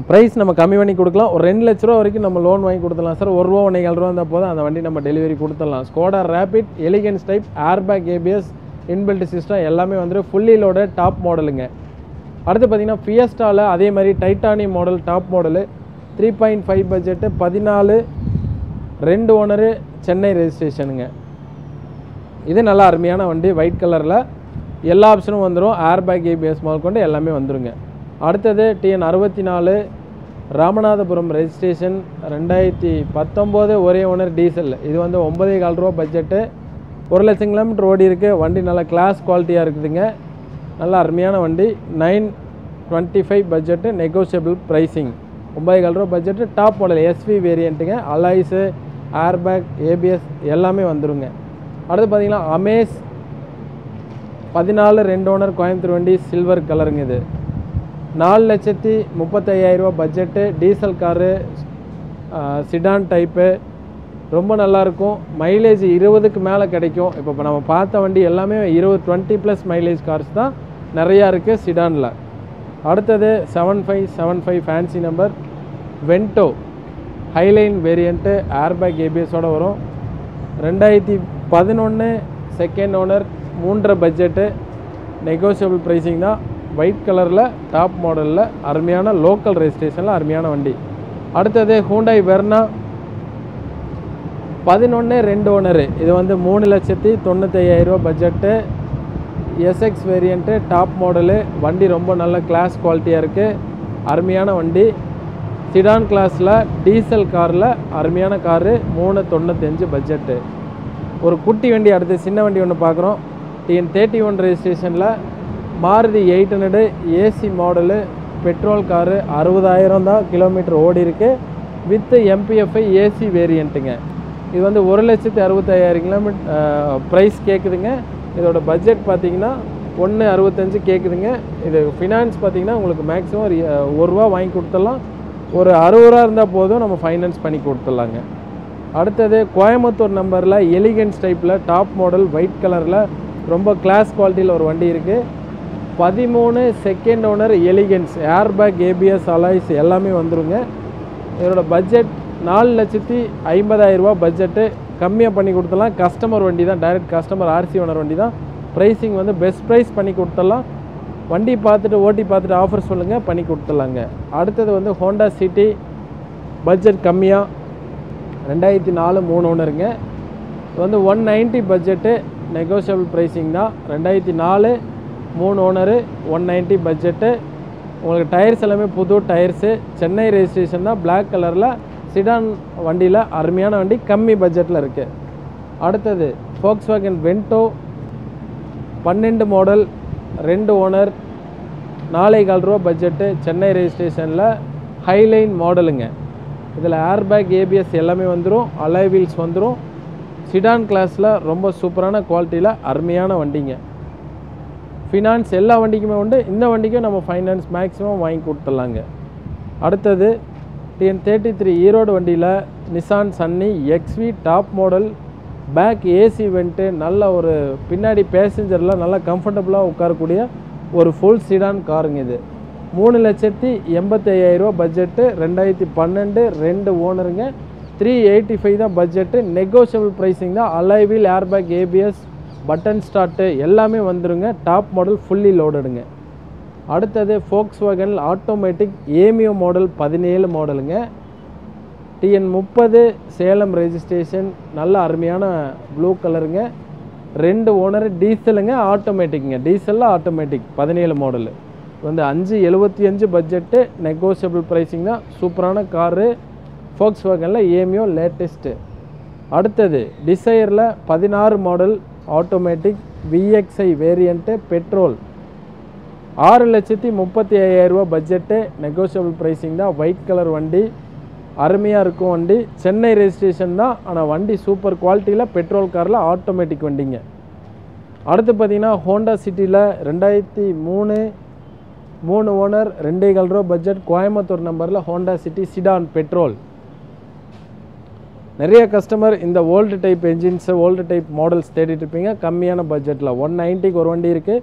ப்ரைஸ் நம்ம கம்மி பண்ணி கொடுக்கலாம். ஒரு 2 லட்ச ரூபா வரைக்கும் நம்ம லோன் வாங்கி கொடுத்துடலாம் சார். 1 ரூபா 1,4 ரூபா இருந்தால் போதும், அந்த வண்டி நம்ம டெலிவரி கொடுத்துடலாம். Skoda Rapid elegance type, airbag, ABS, inbuilt system எல்லாமே வந்துடும். ஃபுல்லி லோட டாப் மாடலுங்க. அடுத்து பார்த்திங்கன்னா ஃபியஸ்டாவில் அதே மாதிரி Titanium model top model, 3.5 budget, 14 2 owner, Chennai ரெஜிஸ்ட்ரேஷனுங்க. இது நல்லா அருமையான வண்டி, ஒயிட் கலரில் எல்லா ஆப்ஷனும் வந்துடும். ஏர்பேக், ஏபிஎஸ் மால் கொண்டு எல்லாமே வந்துடுங்க. அடுத்தது டிஎன் 64 ராமநாதபுரம் ரெஜிஸ்ட்ரேஷன், 2019 ஒரே ஓனர் டீசல். இது வந்து 9,4 ரூபா பட்ஜெட்டு. 1 லட்சம் கிலோமீட்டர் ஓடி இருக்குது. வண்டி நல்லா கிளாஸ் குவாலிட்டியாக இருக்குதுங்க. நல்லா அருமையான வண்டி. 925 பட்ஜெட்டு, நெகோஷியபிள் ப்ரைஸிங். 9,4 ரூபா பட்ஜெட்டு, டாப் மாடல் எஸ்வி வேரியண்ட்டுங்க. அலாய்ஸு, ஏர்பேக், ஏபிஎஸ் எல்லாமே வந்துடுங்க. அடுத்து பார்த்திங்கன்னா அமேஸ் 14 2 ஓனர், கோயம்புத்தூர் வண்டி, சில்வர் கலருங்க. இது 4,35,000 ரூபா budget. Diesel car, sit down type, ரொம்ப நல்லாயிருக்கும். மைலேஜ் 20க்கு மேலே கிடைக்கும். இப்போ நம்ம பார்த்த வண்டி எல்லாமே 20+ மைலேஜ் கார்ஸ் தான் நிறையா இருக்குது சிடானில். அடுத்தது 7575 fancy number Vento Highline variant, airbag, ஏபிஎஸோடு வரும். 2011 second owner, 3.5 budget, negotiable pricing தான். ஒயிட் கலரில் டாப் மாடலில் அருமையான லோக்கல் ரெஜிஸ்ட்ரேஷனில் அருமையான வண்டி. அடுத்தது ஹூண்டாய் வெர்னா 11 2 ஓனரு. இது வந்து 3,95,000 ரூபா budget. SX variant, top model. வண்டி ரொம்ப நல்ல கிளாஸ் குவாலிட்டியாக இருக்குது. அருமையான வண்டி. சிடான் கிளாஸில் டீசல் காரில் அருமையான காரு, 3,95 பட்ஜெட்டு. ஒரு குட்டி வண்டி, அடுத்து சின்ன வண்டி ஒன்று பார்க்குறோம். டிஎன் 31 ரெஜிஸ்ட்ரேஷனில் Maruti 800 AC model, petrol car, 60,000 தான் கிலோமீட்டர் ஓடி இருக்குது. வித் எம்பிஎஃப்ஐ ஏசி வேரியண்ட்டுங்க. இது வந்து 1,65,000 கிலோமீட்டர் ப்ரைஸ் கேட்குதுங்க. இதோட பட்ஜெட் பார்த்திங்கன்னா 1,65 கேட்குதுங்க. இது ஃபினான்ஸ் பார்த்திங்கன்னா உங்களுக்கு மேக்ஸிமம் 1 ரூபா வாங்கி கொடுத்துடலாம். ஒரு 60 ரூபா இருந்தால் போதும், நம்ம ஃபைனான்ஸ் பண்ணி கொடுத்துடலாங்க. அடுத்தது கோயம்புத்தூர் நம்பரில் எலிகன்ஸ் டைப்பில் டாப் மாடல் ஒயிட் கலரில் ரொம்ப கிளாஸ் குவாலிட்டியில் ஒரு வண்டி இருக்குது. 13 second owner elegance, airbag, ABS, alloys எல்லாமே வந்துடுங்க. இதோட பட்ஜெட் 4,50,000 ரூபா பட்ஜெட்டு. கம்மியாக பண்ணி கொடுத்துடலாம். கஸ்டமர் வண்டி தான், டைரக்ட் கஸ்டமர் ஆர்சி ஓனர் வண்டி தான். ப்ரைஸிங் வந்து பெஸ்ட் ப்ரைஸ் பண்ணி கொடுத்துடலாம். வண்டி பார்த்துட்டு ஓட்டி பார்த்துட்டு ஆஃபர் சொல்லுங்கள், பண்ணி கொடுத்துடலாங்க. அடுத்தது வந்து ஹோண்டா சிட்டி, பட்ஜெட் கம்மியாக 2004 3 ஓனருங்க. இது வந்து 190 பட்ஜெட்டு, நெகோஷியபிள் ப்ரைஸிங் தான். 2004 3 ஓனரு, 190 பட்ஜெட்டு. உங்களுக்கு டயர்ஸ் எல்லாமே புது டயர்ஸு, சென்னை ரெஜிஸ்ட்ரேஷன் தான். பிளாக் கலரில் சிடான் வண்டியில் அருமையான வண்டி, கம்மி பட்ஜெட்டில் இருக்குது. அடுத்தது ஃபோக்ஸ்வேகன் வென்டோ 12 மாடல், 2 ஓனர், 4,4 ரூபா பட்ஜெட்டு, சென்னை ரெஜிஸ்ட்ரேஷனில் ஹைலைன் மாடலுங்க. இதில் ஏர்பேக், ஏபிஎஸ் எல்லாமே வந்துடும். அலாய் வீல்ஸ் வந்துடும். சிடான் கிளாஸில் ரொம்ப சூப்பரான குவாலிட்டியில் அருமையான வண்டிங்க. ஃபினான்ஸ் எல்லா வண்டிக்குமே உண்டு. இந்த வண்டிக்கும் நம்ம ஃபைனான்ஸ் மேக்ஸிமம் வாங்கி கொடுத்துடலாங்க. அடுத்தது TN33 ஈரோடு வண்டியில் Nissan Sunny XV top model, back AC vent, நல்ல ஒரு பின்னாடி பேசஞ்சரில் நல்லா கம்ஃபர்டபுளாக உட்காரக்கூடிய ஒரு ஃபுல் சிடான் காருங்க. இது 3,85,000 பட்ஜெட்டு, 2012, 2 ஓனருங்க, 385 தான் பட்ஜெட்டு, நெகோஷியபிள் ப்ரைஸிங் தான். Alloy wheel, airbag, ABS, button start எல்லாமே வந்துடுங்க. டாப் மாடல் ஃபுல்லி லோடடுங்க. அடுத்தது Volkswagen ஆட்டோமேட்டிக் ஏமியோ மாடல் 17 மாடலுங்க. TN30 சேலம் ரெஜிஸ்ட்ரேஷன், நல்ல அருமையான ப்ளூ கலருங்க, 2 ஓனர், டீசலுங்க, ஆட்டோமேட்டிக்குங்க, டீசலில் ஆட்டோமேட்டிக் 17 மாடலு வந்து 575 பட்ஜெட்டு, நெகோஷியபிள் ப்ரைஸிங் தான். சூப்பரான காரு Volkswagenல ஏமியோ லேட்டஸ்ட்டு. அடுத்தது டிசைரில் 16 model automatic VXI variant, petrol, 6,35,000 budget, negotiable pricing தான். ஒயிட் கலர் வண்டி, அருமையாக இருக்கும் வண்டி. சென்னை ரெஜிஸ்ட்ரேஷன் தான், ஆனால் வண்டி சூப்பர் குவாலிட்டியில் பெட்ரோல் காரில் ஆட்டோமேட்டிக் வண்டிங்க. அடுத்து பார்த்தீங்கன்னா ஹோண்டா சிட்டியில் 2003, 3 ஓனர், 2,15 ரூபா பட்ஜெட், கோயம்புத்தூர் நம்பரில் ஹோண்டா சிட்டி சிடான் பெட்ரோல். நிறைய கஸ்டமர் இந்த old type engines, old type models தேடிட்டு இருப்பீங்க. கம்மியான பட்ஜெட்டில் 190க்கு ஒரு வண்டி இருக்குது,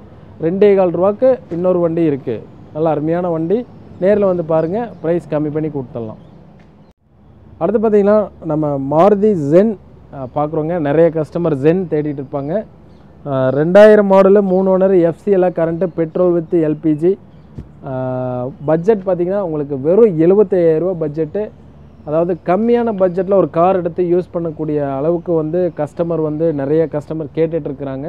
2,15 ரூபாய்க்கு இன்னொரு வண்டி இருக்குது. நல்ல அருமையான வண்டி. நேரில் வந்து பாருங்கள், ப்ரைஸ் கம்மி பண்ணி கொடுத்துடலாம். அடுத்து பார்த்திங்கன்னா நம்ம மாருதி ஜென் பார்க்குறோங்க. நிறைய கஸ்டமர் ஜென் தேடிட்டு இருப்பாங்க. 2000 மாடலு, 3 ஓனர், FC எல்லாம் current, petrol with LPG. Budget பார்த்திங்கன்னா உங்களுக்கு வெறும் 75,000 ரூபா பட்ஜெட்டு. அதாவது கம்மியான பட்ஜெட்டில் ஒரு கார் எடுத்து யூஸ் பண்ணக்கூடிய அளவுக்கு வந்து கஸ்டமர் வந்து நிறைய கஸ்டமர் கேட்டுட்ருக்குறாங்க.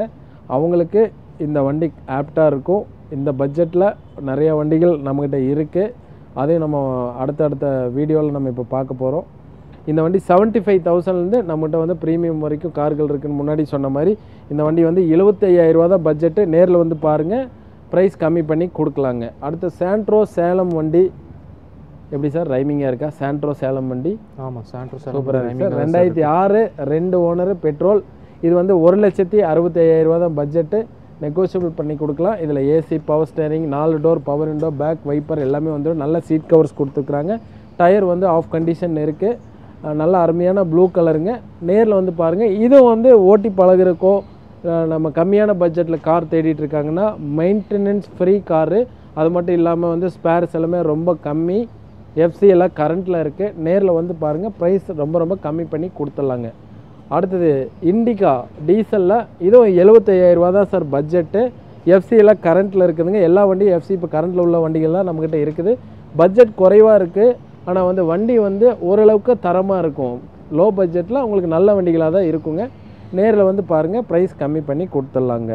அவங்களுக்கு இந்த வண்டி ஆப்டாக இருக்கும். இந்த பட்ஜெட்டில் நிறைய வண்டிகள் நம்மக்கிட்ட இருக்குது. அதையும் நம்ம அடுத்தடுத்த வீடியோவில் நம்ம இப்போ பார்க்க போகிறோம். இந்த வண்டி 75,000லேருந்து நம்மகிட்ட வந்து ப்ரீமியம் வரைக்கும் கார்கள் இருக்குதுன்னு முன்னாடி சொன்ன மாதிரி இந்த வண்டி வந்து 75,000 ரூபா தான் பட்ஜெட்டு. நேரில் வந்து பாருங்கள், ப்ரைஸ் கம்மி பண்ணி கொடுக்கலாங்க. அடுத்து சாண்ட்ரோ சேலம் வண்டி. எப்படி சார் ரைமிங்காக இருக்கா? சாண்ட்ரோ சேலம் வண்டி. ஆமாம், சாண்ட்ரோ சூப்பராக இருக்குது சார். 2006, 2 owner, petrol. இது வந்து 1,65,000 ரூபா தான் பட்ஜெட்டு. நெகோஷியபிள் பண்ணி கொடுக்கலாம். இதில் AC, power steering, 4 door power window, back wiper எல்லாமே வந்து நல்ல சீட் கவர்ஸ் கொடுத்துருக்குறாங்க. டயர் வந்து ஆஃப் கண்டிஷன் இருக்குது. நல்ல அருமையான ப்ளூ கலருங்க. நேரில் வந்து பாருங்கள். இதுவும் வந்து ஓட்டி பழகிறக்கோ நம்ம கம்மியான பட்ஜெட்டில் கார் தேடிட்டு இருக்காங்கன்னா மெயின்டெனன்ஸ் ஃப்ரீ காரு. அது மட்டும் இல்லாமல் வந்து ஸ்பேர்ஸ் எல்லாமே ரொம்ப கம்மி, FC எல்லாம் கரண்ட்டில் இருக்குது. நேரில் வந்து பாருங்கள், ப்ரைஸ் ரொம்ப ரொம்ப கம்மி பண்ணி கொடுத்துடலாங்க. அடுத்தது இண்டிகா டீசலில், இதுவும் 75,000 ரூபா தான் சார் பட்ஜெட்டு. FC எல்லாம் கரண்ட்டில் இருக்குதுங்க. எல்லா வண்டியும் FC இப்போ கரண்ட்டில் உள்ள வண்டிகள் தான் நம்மக்கிட்ட இருக்குது. பட்ஜெட் குறைவாக இருக்குது, ஆனால் வந்து வண்டி வந்து ஓரளவுக்கு தரமாக இருக்கும். லோ பட்ஜெட்டில் உங்களுக்கு நல்ல வண்டிகளாக தான் இருக்குங்க. நேரில் வந்து பாருங்கள், ப்ரைஸ் கம்மி பண்ணி கொடுத்துடலாங்க.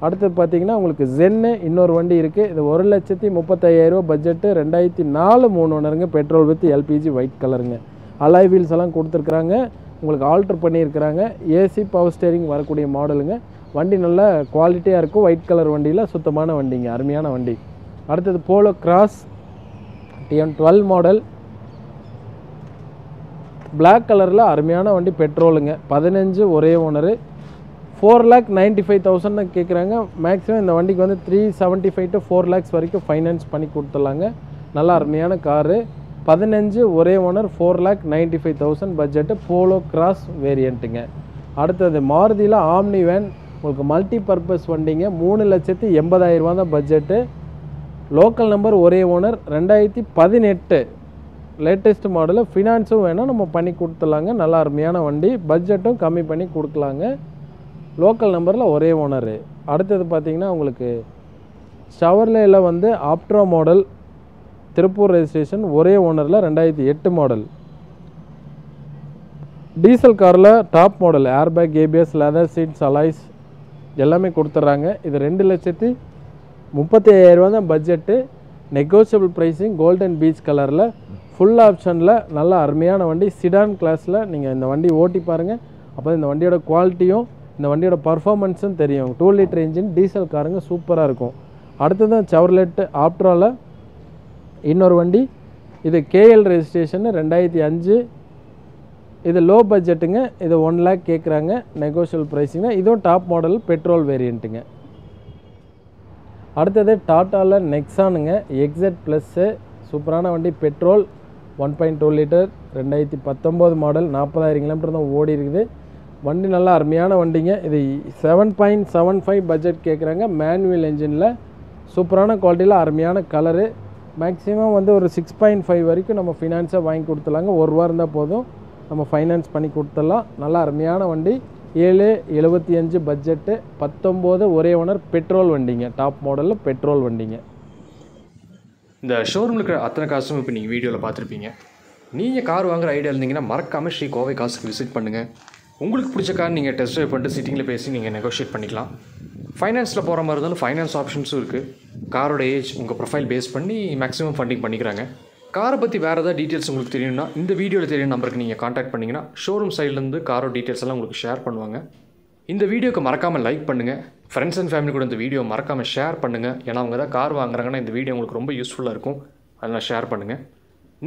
அடுத்தது பார்த்திங்கன்னா உங்களுக்கு ஜென்னு இன்னொரு வண்டி இருக்குது. இது 1,35,000 ரூபா பட்ஜெட்டு, 2004, 3 ஓனருங்க, பெட்ரோல் வித் LPG, ஒயிட் கலருங்க. அலாய் வீல்ஸ் எல்லாம் கொடுத்துருக்குறாங்க, உங்களுக்கு ஆல்ட்ரு பண்ணியிருக்கிறாங்க. ஏசி, பவர் ஸ்டேரிங் வரக்கூடிய மாடலுங்க. வண்டி நல்ல குவாலிட்டியாக இருக்கும். ஒயிட் கலர் வண்டியில் சுத்தமான வண்டிங்க, அருமையான வண்டி. அடுத்தது polo cross TN12 model, black கலரில் அருமையான வண்டி, பெட்ரோலுங்க, 15 ஒரே ஓனரு, 4,95,000 கேட்குறாங்க. மேக்ஸிமம் இந்த வண்டிக்கு வந்து 375 to 4 lakhs வரைக்கும் ஃபைனான்ஸ் பண்ணி கொடுத்துடலாங்க. நல்ல அருமையான காரு, 15 ஒரே ஓனர், 4,95,000 பட்ஜெட்டு, போலோ கிராஸ் வேரியண்ட்டுங்க. அடுத்தது மாருதியில் ஆம்னி வேன், உங்களுக்கு மல்டி பர்பஸ் வண்டிங்க, 3,80,000 ரூபா தான் பட்ஜெட்டு. லோக்கல் நம்பர், ஒரே ஓனர், 2018 லேட்டஸ்ட் மாடலு. ஃபினான்ஸும் வேணால் நம்ம பண்ணி கொடுத்துடலாங்க. நல்லா அருமையான வண்டி, பட்ஜெட்டும் கம்மி பண்ணி கொடுக்கலாங்க. லோக்கல் நம்பரில் ஒரே ஓனரு. அடுத்தது பார்த்திங்கன்னா உங்களுக்கு ஷவர்லேயில் வந்து ஆப்ட்ரா மாடல், திருப்பூர் ரெஜிஸ்ட்ரேஷன், ஒரே ஓனரில், 2008 மாடல். டீசல் காரில் top model, airbag, ABS, leather seeds, alloys எல்லாமே கொடுத்துட்றாங்க. இது 2,35,000 ரூபா தான் budget. Negotiable pricing, golden beach கலரில், ஃபுல் ஆப்ஷனில், நல்ல அருமையான வண்டி. சிடான் கிளாஸில் நீங்கள் இந்த வண்டி ஓட்டி பாருங்கள். அப்போ இந்த வண்டியோட குவாலிட்டியும் இந்த வண்டியோட பர்ஃபார்மன்ஸும் தெரியும். 2 லிட்டர் இன்ஜின் டீசல் காருங்க, சூப்பராக இருக்கும். அடுத்ததான் செவர்லெட் ஆப்ட்ராவில் இன்னொரு வண்டி. இது KL ரெஜிஸ்ட்ரேஷன், 2005. இது லோ பட்ஜெட்டுங்க. இது 1 lakh கேட்குறாங்க. நெகோஷியபிள் ப்ரைஸிங்க. இதுவும் டாப் மாடல், பெட்ரோல் வேரியண்ட்டுங்க. அடுத்தது டாட்டாவில் நெக்ஸானுங்க எக்ஸெட் ப்ளஸ்ஸு சூப்பரான வண்டி பெட்ரோல் 1.2 லிட்டர் 2019 மாடல் 40,000 கிலோமீட்டர் தான் ஓடி இருக்குது. வண்டி நல்லா அருமையான வண்டிங்க. இது 7.75 பட்ஜெட் கேட்குறாங்க. மேனுவல் என்ஜினில் சூப்பரான குவாலிட்டியில் அருமையான கலரு. மேக்ஸிமம் வந்து ஒரு 6.5 வரைக்கும் நம்ம ஃபினான்ஸாக வாங்கி கொடுத்துலாங்க. ஒரு ரூபா இருந்தால் போதும் நம்ம ஃபைனான்ஸ் பண்ணி கொடுத்துடலாம். நல்லா அருமையான வண்டி. 7.75 பட்ஜெட்டு 19 ஒரே ஓனர் பெட்ரோல் வண்டிங்க. டாப் மாடலில் பெட்ரோல் வண்டிங்க. இந்த ஷோரூமில் இருக்கிற அத்தனை காசும் இப்போ நீங்கள் வீடியோவில் பார்த்துருப்பீங்க. நீங்கள் கார் வாங்குற ஐடியா இருந்தீங்கன்னா மறக்காமல் ஸ்ரீ கோவை காசுக்கு விசிட் பண்ணுங்கள். உங்களுக்கு பிடிச்ச கார் நீங்கள் டெஸ்ட் ட்ரைவ் பண்ணிட்டு சிட்டிங்கில் பேசி நீங்கள் நெகோஷியேட் பண்ணிக்கலாம். ஃபைனான்ஸில் போகிற மாதிரி இருந்தாலும் ஃபைனான்ஸ் ஆப்ஷன்ஸும் இருக்குது. காரோட ஏஜ் உங்கள் ப்ரொஃபைல் பேஸ் பண்ணி மேக்ஸிமம் ஃபண்டிங் பண்ணிக்கிறாங்க. காரை பற்றி வேறு ஏதாவது டீட்டெயில்ஸ் உங்களுக்கு தெரியணும்னா இந்த வீடியோவில் தெரியும் நம்பருக்கு நீங்கள் காண்டாக்ட் பண்ணிங்கன்னா ஷோரூம் சைட்லேருந்து காரோட டீட்டெயில்ஸ் எல்லாம் உங்களுக்கு ஷேர் பண்ணுவாங்க. இந்த வீடியோக்கு மறக்காமல் லைக் பண்ணுங்கள். ஃப்ரெண்ட்ஸ் அண்ட் ஃபேமிலி கூட இந்த வீடியோ மறக்காமல் ஷேர் பண்ணுங்கள். ஏன்னா அவங்க தான் கார் வாங்குறாங்கன்னா இந்த வீடியோ உங்களுக்கு ரொம்ப யூஸ்ஃபுல்லாக இருக்கும். அதனால் ஷேர் பண்ணுங்கள்.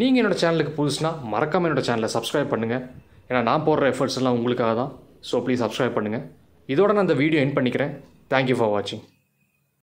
நீங்கள் என்னோடய சேனலுக்கு புதுசுனா மறக்காமல் என்னோடய சேனலை சப்ஸ்கிரைப் பண்ணுங்கள். ஏன்னா நான் போடுற எஃபர்ட்ஸ் எல்லாம் உங்களுக்காக தான். ஸோ ப்ளீஸ் சப்ஸ்கிரைப் பண்ணுங்கள். இதோட நான் இந்த வீடியோ எண்ட் பண்ணிக்கிறேன். தேங்க்யூ ஃபார் வாட்சிங்.